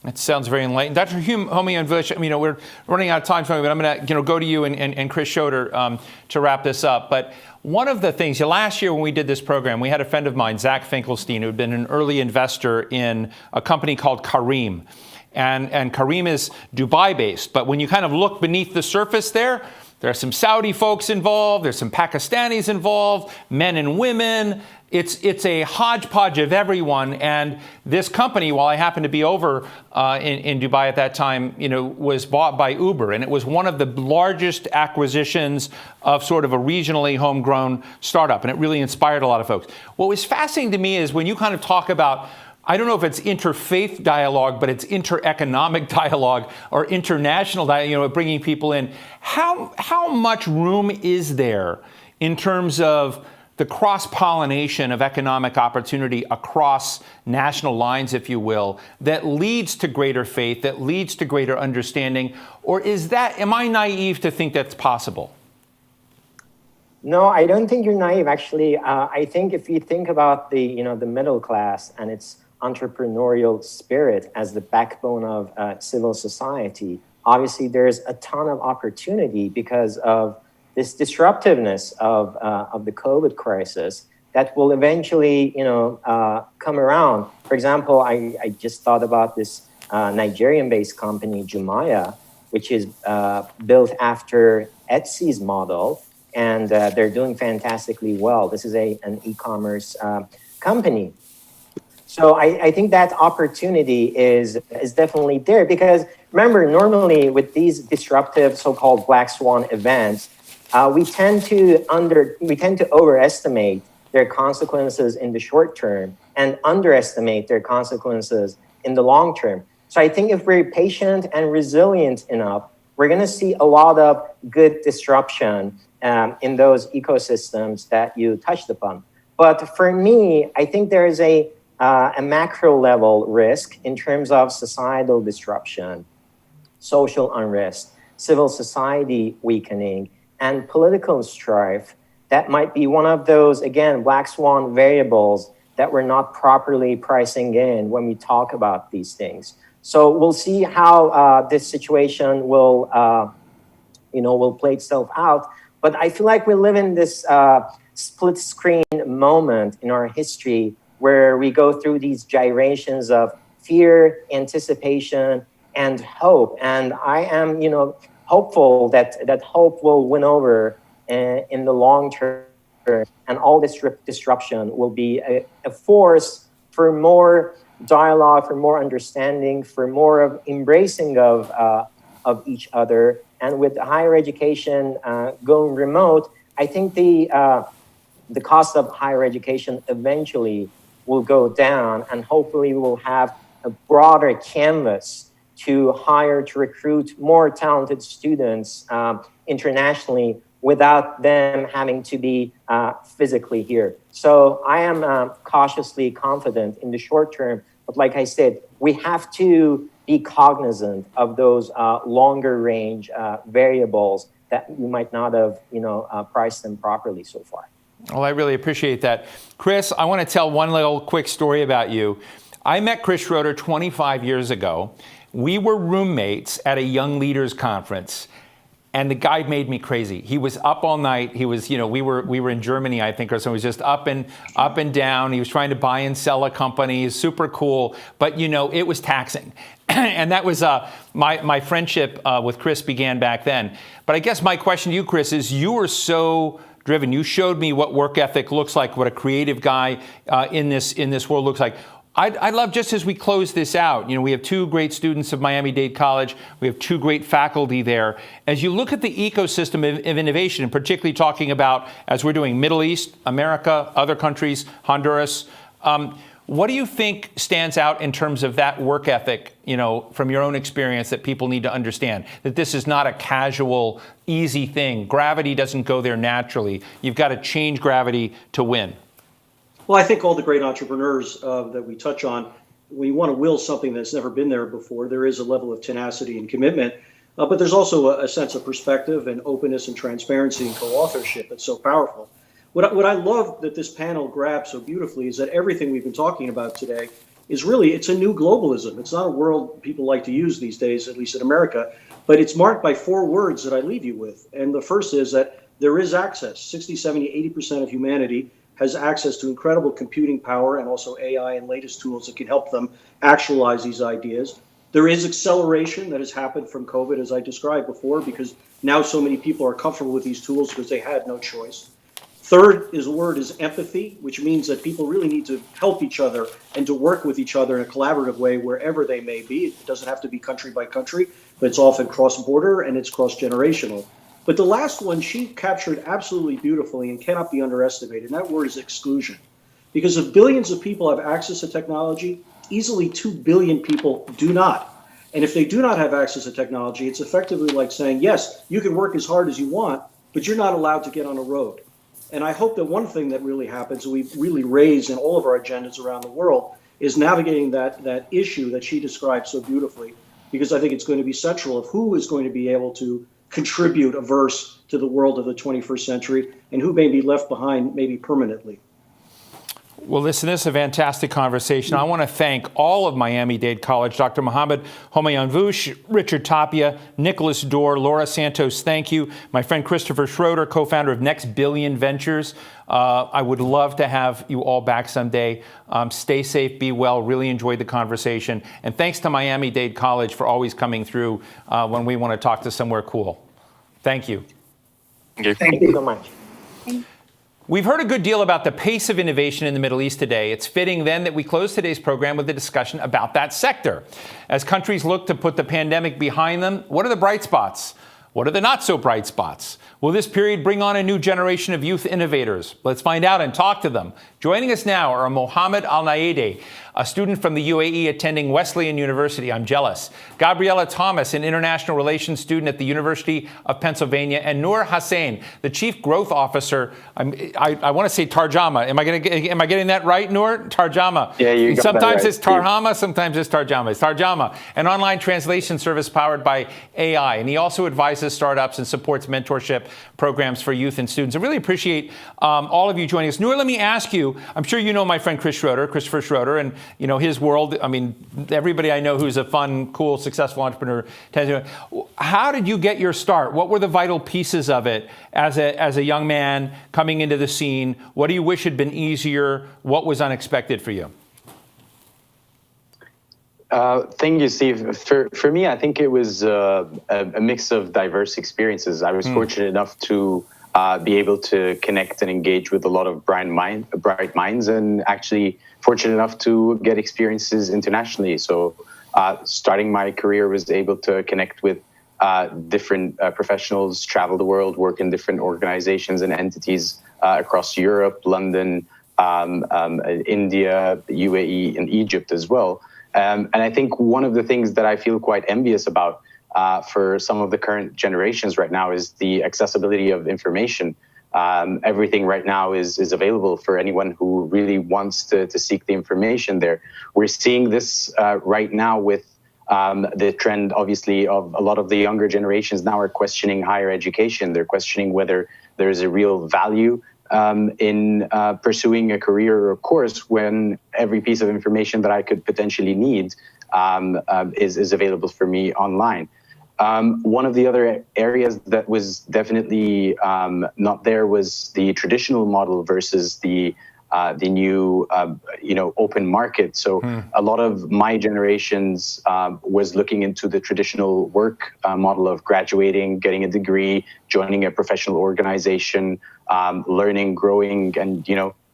Speaker 1: That sounds very enlightening. Dr. Homian-Vush, we're running out of time, but I'm going to go to you and Chris Schroeder to wrap this up. But one of the things, last year when we did this program, we had a friend of mine, Zach Finkelstein, who had been an early investor in a company called Careem. And Careem is Dubai-based. But when you kind of look beneath the surface there are some Saudi folks involved, there's some Pakistanis involved, men and women. It's a hodgepodge of everyone, and this company, while I happened to be over in Dubai at that time, was bought by Uber, and it was one of the largest acquisitions of sort of a regionally homegrown startup, and it really inspired a lot of folks. What was fascinating to me is when you kind of talk about, I don't know if it's interfaith dialogue, but it's intereconomic dialogue or international dialogue, bringing people in. How much room is there in terms of the cross-pollination of economic opportunity across national lines, if you will, that leads to greater faith, that leads to greater understanding? Or am I naive to think that's possible?
Speaker 7: No, I don't think you're naive, actually. I think if you think about the middle class and its entrepreneurial spirit as the backbone of civil society, obviously there's a ton of opportunity because of this disruptiveness of the COVID crisis that will eventually, come around. For example, I just thought about this Nigerian-based company, Jumaya, which is built after Etsy's model, and they're doing fantastically well. This is an e-commerce company. So I think that opportunity is definitely there, because remember, normally with these disruptive so-called black swan events, we tend to overestimate their consequences in the short term and underestimate their consequences in the long term. So I think if we're patient and resilient enough, we're going to see a lot of good disruption in those ecosystems that you touched upon. But for me, I think there is a macro level risk in terms of societal disruption, social unrest, civil society weakening, and political strife that might be one of those, again, black swan variables that we're not properly pricing in when we talk about these things. So we'll see how this situation will play itself out. But I feel like we live in this split screen moment in our history where we go through these gyrations of fear, anticipation, and hope. And I am, hopeful that hope will win over in the long term, and all this disruption will be a force for more dialogue, for more understanding, for more of embracing of each other. And with higher education going remote, I think the cost of higher education eventually will go down, and hopefully we will have a broader canvas to hire, to recruit more talented students internationally without them having to be physically here. So I am cautiously confident in the short term, but like I said, we have to be cognizant of those longer range variables that we might not have, priced them properly so far.
Speaker 1: Well, I really appreciate that. Chris, I want to tell one little quick story about you. I met Chris Schroeder 25 years ago. We were roommates at a Young Leaders Conference. And the guy made me crazy. He was up all night. He was, we were in Germany, I think, or so. He was just up and down. He was trying to buy and sell a company. He's super cool, but it was taxing. And that was my friendship with Chris began back then. But I guess my question to you, Chris, is you were so driven. You showed me what work ethic looks like, what a creative guy in this world looks like. I'd love, just as we close this out, we have two great students of Miami-Dade College. We have two great faculty there. As you look at the ecosystem of innovation, and particularly talking about, as we're doing, Middle East, America, other countries, Honduras, what do you think stands out in terms of that work ethic, from your own experience, that people need to understand? That this is not a casual, easy thing. Gravity doesn't go there naturally. You've got to change gravity to win.
Speaker 6: Well, I think all the great entrepreneurs that we touch on, when you want to will something that's never been there before, there is a level of tenacity and commitment, but there's also a sense of perspective and openness and transparency and co-authorship that's so powerful. What I love that this panel grabbed so beautifully is that everything we've been talking about today is really, it's a new globalism. It's not a world people like to use these days, at least in America, but it's marked by 4 words that I leave you with. And the first is that there is access. 60, 70, 80% of humanity has access to incredible computing power and also AI and latest tools that can help them actualize these ideas. There is acceleration that has happened from COVID, as I described before, because now so many people are comfortable with these tools because they had no choice. Third word is empathy, which means that people really need to help each other and to work with each other in a collaborative way wherever they may be. It doesn't have to be country by country, but it's often cross-border and it's cross-generational. But the last one she captured absolutely beautifully and cannot be underestimated, and that word is exclusion. Because if billions of people have access to technology, easily 2 billion people do not. And if they do not have access to technology, it's effectively like saying, yes, you can work as hard as you want, but you're not allowed to get on a road. And I hope that one thing that really happens, we really raise in all of our agendas around the world, is navigating that issue that she described so beautifully, because I think it's going to be central of who is going to be able to contribute a verse to the world of the 21st century and who may be left behind maybe permanently.
Speaker 1: Well, listen, this is a fantastic conversation. I want to thank all of Miami-Dade College, Dr. Mohammed Homayounvush, Richard Tapia, Nicholas Dorr, Laura Santos, thank you. My friend Christopher Schroeder, co-founder of Next Billion Ventures. I would love to have you all back someday. Stay safe, be well, really enjoyed the conversation. And thanks to Miami-Dade College for always coming through when we want to talk to somewhere cool. Thank you.
Speaker 7: Thank you so much.
Speaker 1: We've heard a good deal about the pace of innovation in the Middle East today. It's fitting then that we close today's program with a discussion about that sector. As countries look to put the pandemic behind them, what are the bright spots? What are the not so bright spots? Will this period bring on a new generation of youth innovators? Let's find out and talk to them. Joining us now are Mohammed Al-Nayeedi, a student from the UAE attending Wesleyan University. I'm jealous. Gabriella Thomas, an international relations student at the University of Pennsylvania, and Noor Hussain, the chief growth officer. I want to say Tarjama. Am I getting that right, Noor? Tarjama.
Speaker 11: Yeah, you got
Speaker 1: Sometimes
Speaker 11: that right,
Speaker 1: it's Tarhama, sometimes it's Tarjama. It's Tarjama, an online translation service powered by AI, and he also advises startups and supports mentorship programs for youth and students. I really appreciate all of you joining us. Noor, let me ask you, I'm sure you know my friend Christopher Schroeder, and his world. I mean, everybody I know who's a fun, cool, successful entrepreneur tends to. How did you get your start? What were the vital pieces of it as a young man coming into the scene? What do you wish had been easier? What was unexpected for you?
Speaker 11: Thank you, Steve. For me, I think it was a mix of diverse experiences. I was fortunate enough to be able to connect and engage with a lot of bright minds, and actually fortunate enough to get experiences internationally. So starting my career, was able to connect with different professionals, travel the world, work in different organizations and entities across Europe, London, India, UAE, and Egypt as well. And I think one of the things that I feel quite envious about for some of the current generations right now is the accessibility of information. Everything right now is available for anyone who really wants to seek the information there. We're seeing this right now with the trend, obviously, of a lot of the younger generations now are questioning higher education. They're questioning whether there's a real value in pursuing a career or a course when every piece of information that I could potentially need is available for me online. One of the other areas that was definitely not there was the traditional model versus the new, open market. So a lot of my generations was looking into the traditional work model of graduating, getting a degree, joining a professional organization, learning, growing, and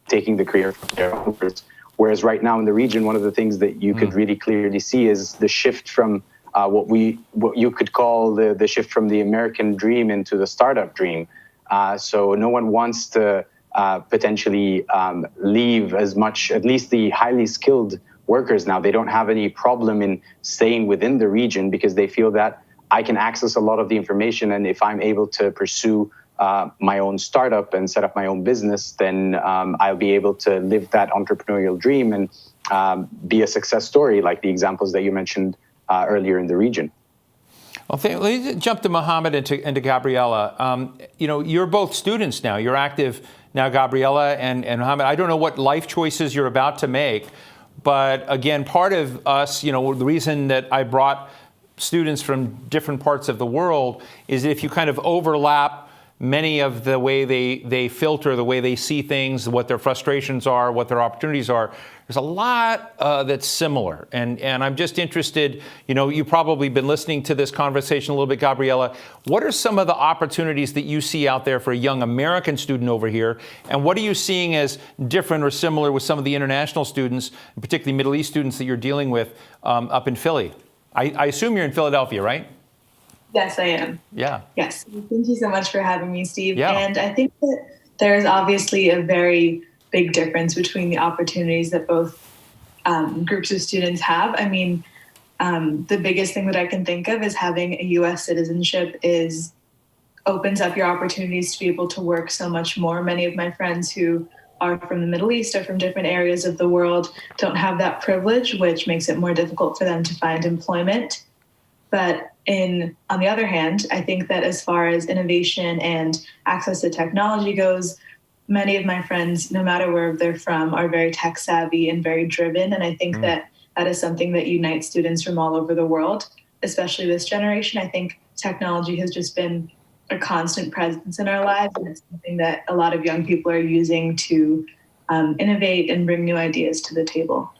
Speaker 11: taking the career from there onwards. Whereas right now in the region, one of the things that you could really clearly see is the shift from what you could call the shift from the American dream into the startup dream. So no one wants to potentially leave as much, at least the highly skilled workers now. They don't have any problem in staying within the region because they feel that I can access a lot of the information, and if I'm able to pursue my own startup and set up my own business, then I'll be able to live that entrepreneurial dream and be a success story like the examples that you mentioned earlier in the region.
Speaker 1: Well, let me jump to Mohammed and to Gabriella. You're both students now. You're active now, Gabriella and Mohammed. I don't know what life choices you're about to make, but again, part of us, the reason that I brought students from different parts of the world is that if you kind of overlap many of the way they filter, the way they see things, what their frustrations are, what their opportunities are, there's a lot that's similar. And I'm just interested, you've probably been listening to this conversation a little bit, Gabriella. What are some of the opportunities that you see out there for a young American student over here? And what are you seeing as different or similar with some of the international students, particularly Middle East students that you're dealing with up in Philly? I assume you're in Philadelphia, right?
Speaker 12: Yes, I am.
Speaker 1: Yeah.
Speaker 12: Yes. Thank you so much for having me, Steve.
Speaker 1: Yeah.
Speaker 12: And I think that there's obviously a very big difference between the opportunities that both groups of students have. I mean, the biggest thing that I can think of is having a U.S. citizenship opens up your opportunities to be able to work so much more. Many of my friends who are from the Middle East or from different areas of the world don't have that privilege, which makes it more difficult for them to find employment. But on the other hand, I think that as far as innovation and access to technology goes, many of my friends, no matter where they're from, are very tech savvy and very driven. And I think that is something that unites students from all over the world, especially this generation. I think technology has just been a constant presence in our lives, and it's something that a lot of young people are using to innovate and bring new ideas to the table.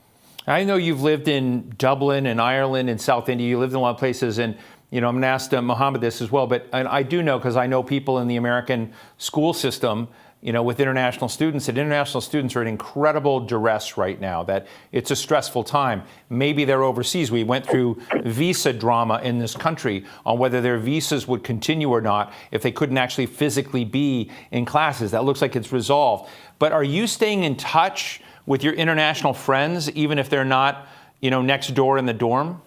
Speaker 1: I know you've lived in Dublin and Ireland and South India. You lived in a lot of places, and I'm going to ask Mohammed this as well. But I do know, because I know people in the American school system, with international students, that international students are in incredible duress right now, that it's a stressful time. Maybe they're overseas. We went through visa drama in this country on whether their visas would continue or not if they couldn't actually physically be in classes. That looks like it's resolved. But are you staying in touch with your international friends, even if they're not, next door in the dorm?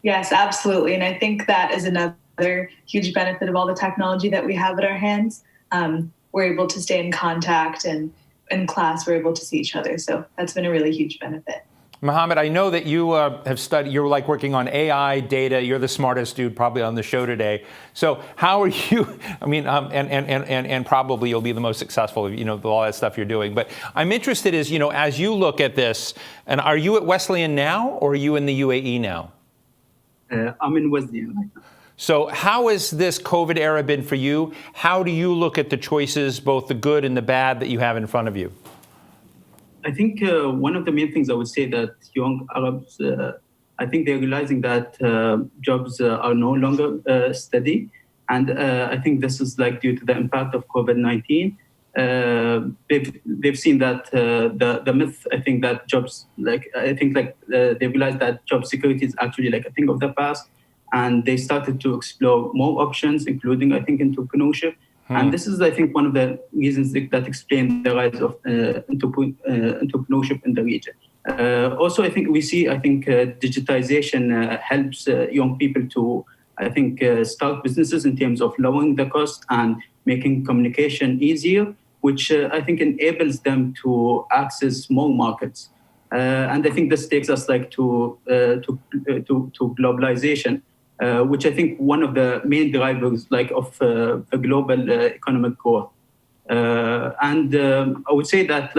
Speaker 12: Yes, absolutely. And I think that is another huge benefit of all the technology that we have at our hands. We're able to stay in contact, and in class, we're able to see each other. So that's been a really huge benefit.
Speaker 1: Mohammed, I know that you have studied, you're like working on AI, data, you're the smartest dude probably on the show today. So how are you, and probably you'll be the most successful, with all that stuff you're doing. But I'm interested as you look at this, and are you at Wesleyan now, or are you in the UAE now?
Speaker 13: I'm in Wesleyan right now.
Speaker 1: So how has this COVID era been for you? How do you look at the choices, both the good and the bad, that you have in front of you?
Speaker 13: I think one of the main things I would say that young Arabs, I think they're realizing that jobs are no longer steady. And I think this is due to the impact of COVID-19. They've seen that the myth, I think that jobs, they realized that job security is actually a thing of the past. And they started to explore more options, including, I think, entrepreneurship. And this is, I think, one of the reasons that explain the rise of entrepreneurship in the region. Also, I think we see, digitization helps young people to, start businesses in terms of lowering the cost and making communication easier, which I think enables them to access more markets. And I think this takes us to globalization. Which I think one of the main drivers of a global economic growth. And I would say that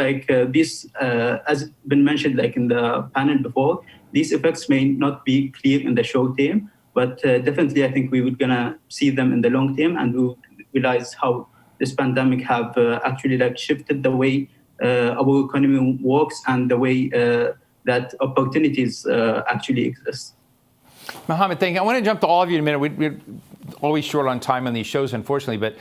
Speaker 13: this, as been mentioned in the panel before, these effects may not be clear in the short term, But definitely, I think we were gonna see them in the long term, and we realize how this pandemic have actually like shifted the way our economy works and the way that opportunities actually exist.
Speaker 1: Mohammed, thank you. I want to jump to all of you in a minute. We're always short on time on these shows, unfortunately, but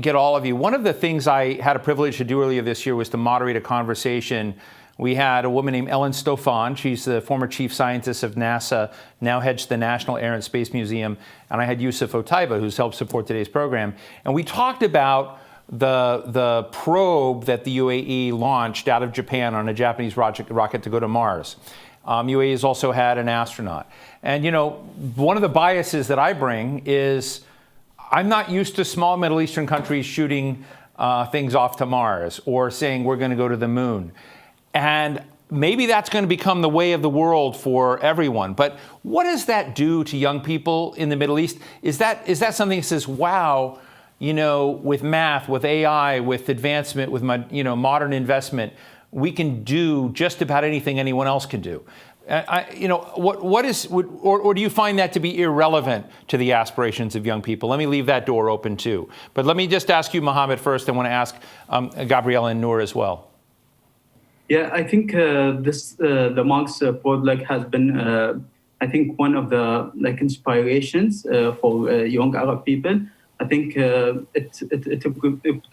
Speaker 1: get all of you. One of the things I had a privilege to do earlier this year was to moderate a conversation. We had a woman named Ellen Stofan. She's the former chief scientist of NASA, now heads the National Air and Space Museum. And I had Yusuf Otaiba, who's helped support today's program. And we talked about the probe that the UAE launched out of Japan on a Japanese rocket to go to Mars. UAE has also had an astronaut. And, you know, one of the biases that I bring is I'm not used to small Middle Eastern countries shooting things off to Mars or saying we're going to go to the moon. And maybe that's going to become the way of the world for everyone. But what does that do to young people in the Middle East? Is that something that says, wow, you know, with math, with AI, with advancement, with modern investment, we can do just about anything anyone else can do? Or do you find that to be irrelevant to the aspirations of young people? Let me leave that door open too. But let me just ask you, Mohammed, first. I want to ask Gabriela and Noor as well.
Speaker 13: Yeah, I think the Mars probe has been, I think, one of the inspirations for young Arab people. I think it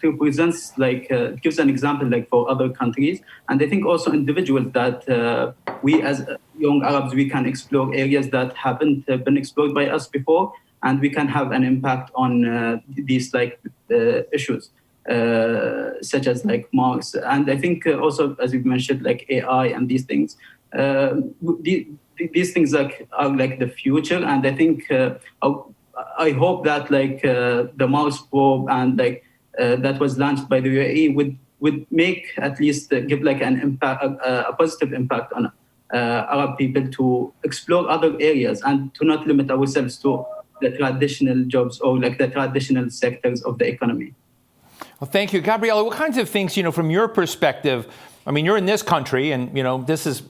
Speaker 13: represents it gives an example for other countries, and I think also individuals that we as young Arabs, we can explore areas that haven't been explored by us before, and we can have an impact on these issues such as Mars. And I think also, as you mentioned, AI and these things. These things are the future, and I think. I hope that the Mars probe and that was launched by the UAE would make at least give an impact, a positive impact on Arab people to explore other areas and to not limit ourselves to the traditional jobs or the traditional sectors of the economy.
Speaker 1: Well, thank you, Gabriela. What kinds of things, from your perspective? I mean, you're in this country, and this is.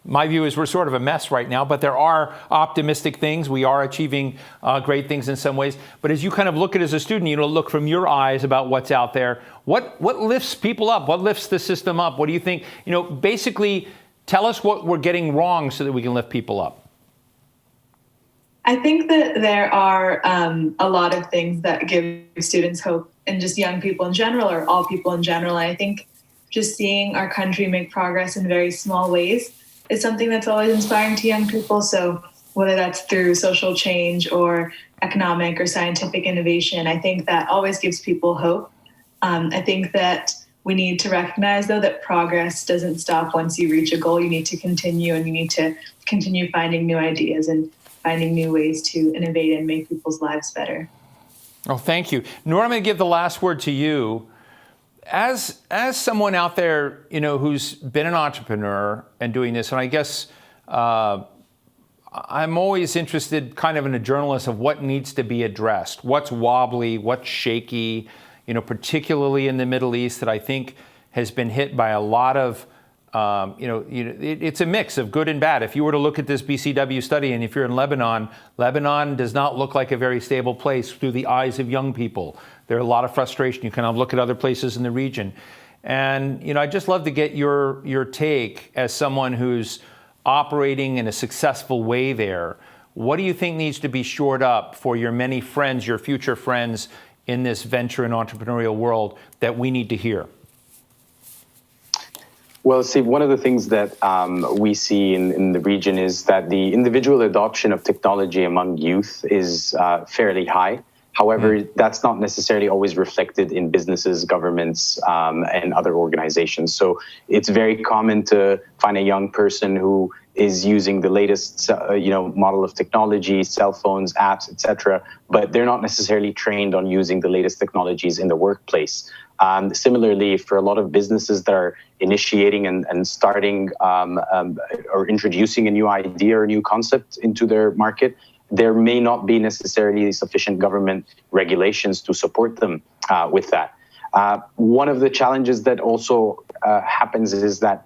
Speaker 1: My view is we're sort of a mess right now, but there are optimistic things. We are achieving great things in some ways. But as you kind of look at it as a student, look from your eyes about what's out there. What lifts people up? What lifts the system up? What do you think? Basically, tell us what we're getting wrong so that we can lift people up.
Speaker 12: I think that there are a lot of things that give students hope, and just young people in general, or all people in general. And I think just seeing our country make progress in very small ways is something that's always inspiring to young people. So whether that's through social change or economic or scientific innovation, I think that always gives people hope. I think that we need to recognize, though, that progress doesn't stop once you reach a goal. You need to continue, and you need to continue finding new ideas and finding new ways to innovate and make people's lives better.
Speaker 1: Oh, thank you. Noor, I'm going to give the last word to you. As someone out there, who's been an entrepreneur and doing this, and I guess I'm always interested kind of in a journalist of what needs to be addressed, what's wobbly, what's shaky, particularly in the Middle East that I think has been hit by a lot of, it's a mix of good and bad. If you were to look at this BCW study, and if you're in Lebanon does not look like a very stable place through the eyes of young people. There's a lot of frustration. You kind of look at other places in the region. And, I'd just love to get your take as someone who's operating in a successful way there. What do you think needs to be shored up for your many friends, your future friends in this venture and entrepreneurial world that we need to hear?
Speaker 11: Well, Steve, one of the things that we see in the region is that the individual adoption of technology among youth is fairly high. However, that's not necessarily always reflected in businesses, governments, and other organizations. So it's very common to find a young person who is using the latest, model of technology, cell phones, apps, etc., but they're not necessarily trained on using the latest technologies in the workplace. Similarly, for a lot of businesses that are initiating and starting or introducing a new idea or new concept into their market, there may not be necessarily sufficient government regulations to support them with that. One of the challenges that also happens is that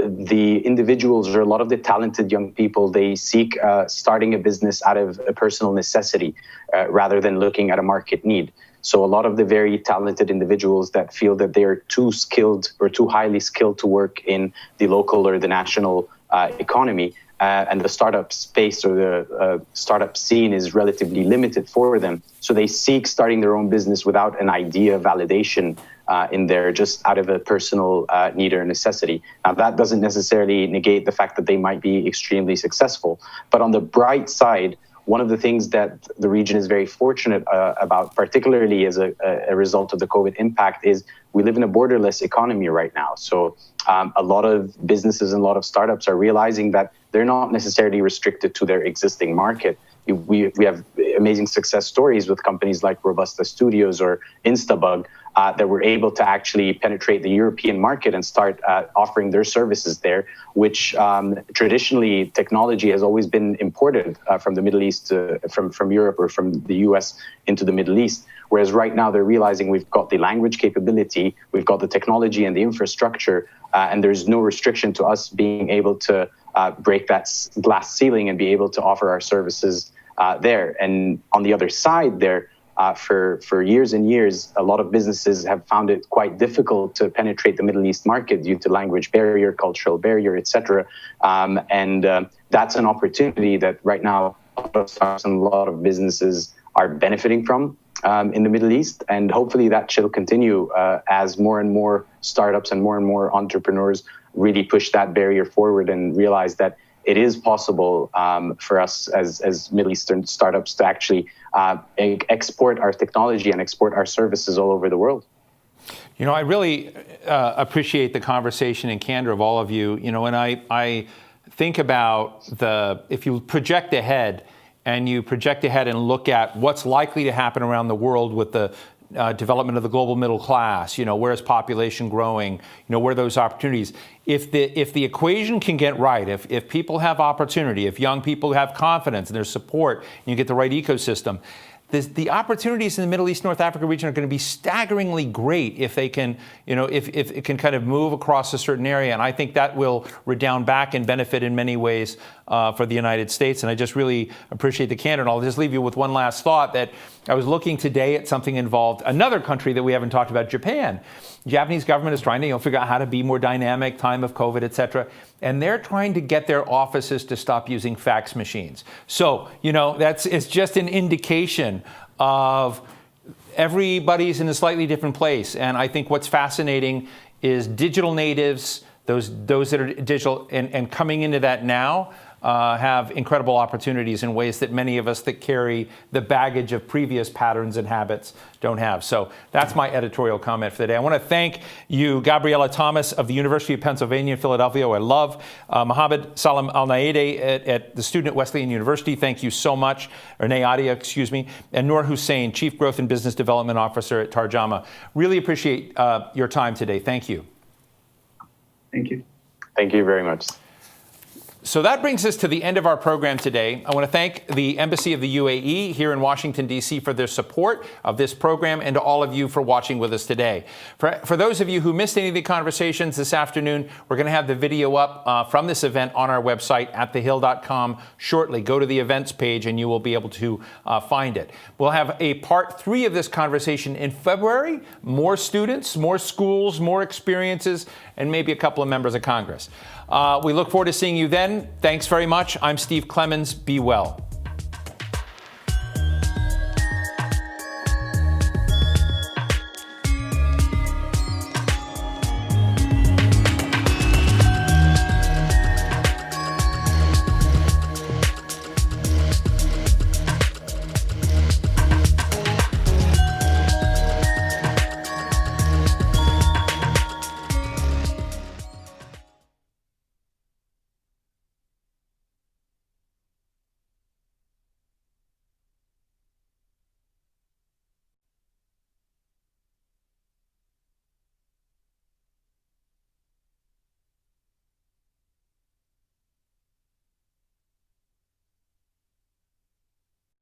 Speaker 11: the individuals or a lot of the talented young people, they seek starting a business out of a personal necessity rather than looking at a market need. So a lot of the very talented individuals that feel that they are too skilled or too highly skilled to work in the local or the national economy, and the startup space or the startup scene is relatively limited for them. So they seek starting their own business without an idea validation in there, just out of a personal need or necessity. Now, that doesn't necessarily negate the fact that they might be extremely successful. But on the bright side, one of the things that the region is very fortunate about, particularly as a result of the COVID impact, is we live in a borderless economy right now. So a lot of businesses and a lot of startups are realizing that they're not necessarily restricted to their existing market. We have amazing success stories with companies like Robusta Studios or Instabug that were able to actually penetrate the European market and start offering their services there, which traditionally technology has always been imported from the Middle East, from Europe or from the US into the Middle East. Whereas right now they're realizing we've got the language capability, we've got the technology and the infrastructure, and there's no restriction to us being able to break that glass ceiling and be able to offer our services there. And on the other side there, for years and years, a lot of businesses have found it quite difficult to penetrate the Middle East market due to language barrier, cultural barrier, etc. And that's an opportunity that right now a lot of startups and a lot of businesses are benefiting from in the Middle East. And hopefully that shall continue as more and more startups and more entrepreneurs really push that barrier forward and realize that it is possible for us as Middle Eastern startups to actually export our technology and export our services all over the world.
Speaker 1: You know, I really appreciate the conversation and candor of all of you. You know, and I think about if you project ahead and look at what's likely to happen around the world with the development of the global middle class, you know, where is population growing, you know, where are those opportunities? If the equation can get right, if people have opportunity, if young people have confidence and there's support, and you get the right ecosystem, the opportunities in the Middle East, North Africa region are going to be staggeringly great if they can, you know, if it can kind of move across a certain area. And I think that will redound back and benefit in many ways for the United States. And I just really appreciate the candor. And I'll just leave you with one last thought, that I was looking today at something involved another country that we haven't talked about, Japan. The Japanese government is trying to, you know, figure out how to be more dynamic, time of COVID, et cetera. And they're trying to get their offices to stop using fax machines. So, you know, it's just an indication of everybody's in a slightly different place. And I think what's fascinating is digital natives, those that are digital and coming into that now, have incredible opportunities in ways that many of us that carry the baggage of previous patterns and habits don't have. So that's my editorial comment for the day. I want to thank you, Gabriella Thomas of the University of Pennsylvania in Philadelphia, who I love, Mohammed Salam Al-Naede at the student at Wesleyan University. Thank you so much. Or Nayadia, excuse me. And Noor Hussain, Chief Growth and Business Development Officer at Tarjama. Really appreciate your time today. Thank you.
Speaker 13: Thank you.
Speaker 11: Thank you very much.
Speaker 1: So that brings us to the end of our program today. I want to thank the Embassy of the UAE here in Washington, D.C. for their support of this program, and to all of you for watching with us today. For those of you who missed any of the conversations this afternoon, we're going to have the video up from this event on our website at thehill.com shortly. Go to the events page and you will be able to find it. We'll have a part 3 of this conversation in February. More students, more schools, more experiences, and maybe a couple of members of Congress. We look forward to seeing you then. Thanks very much. I'm Steve Clemens. Be well.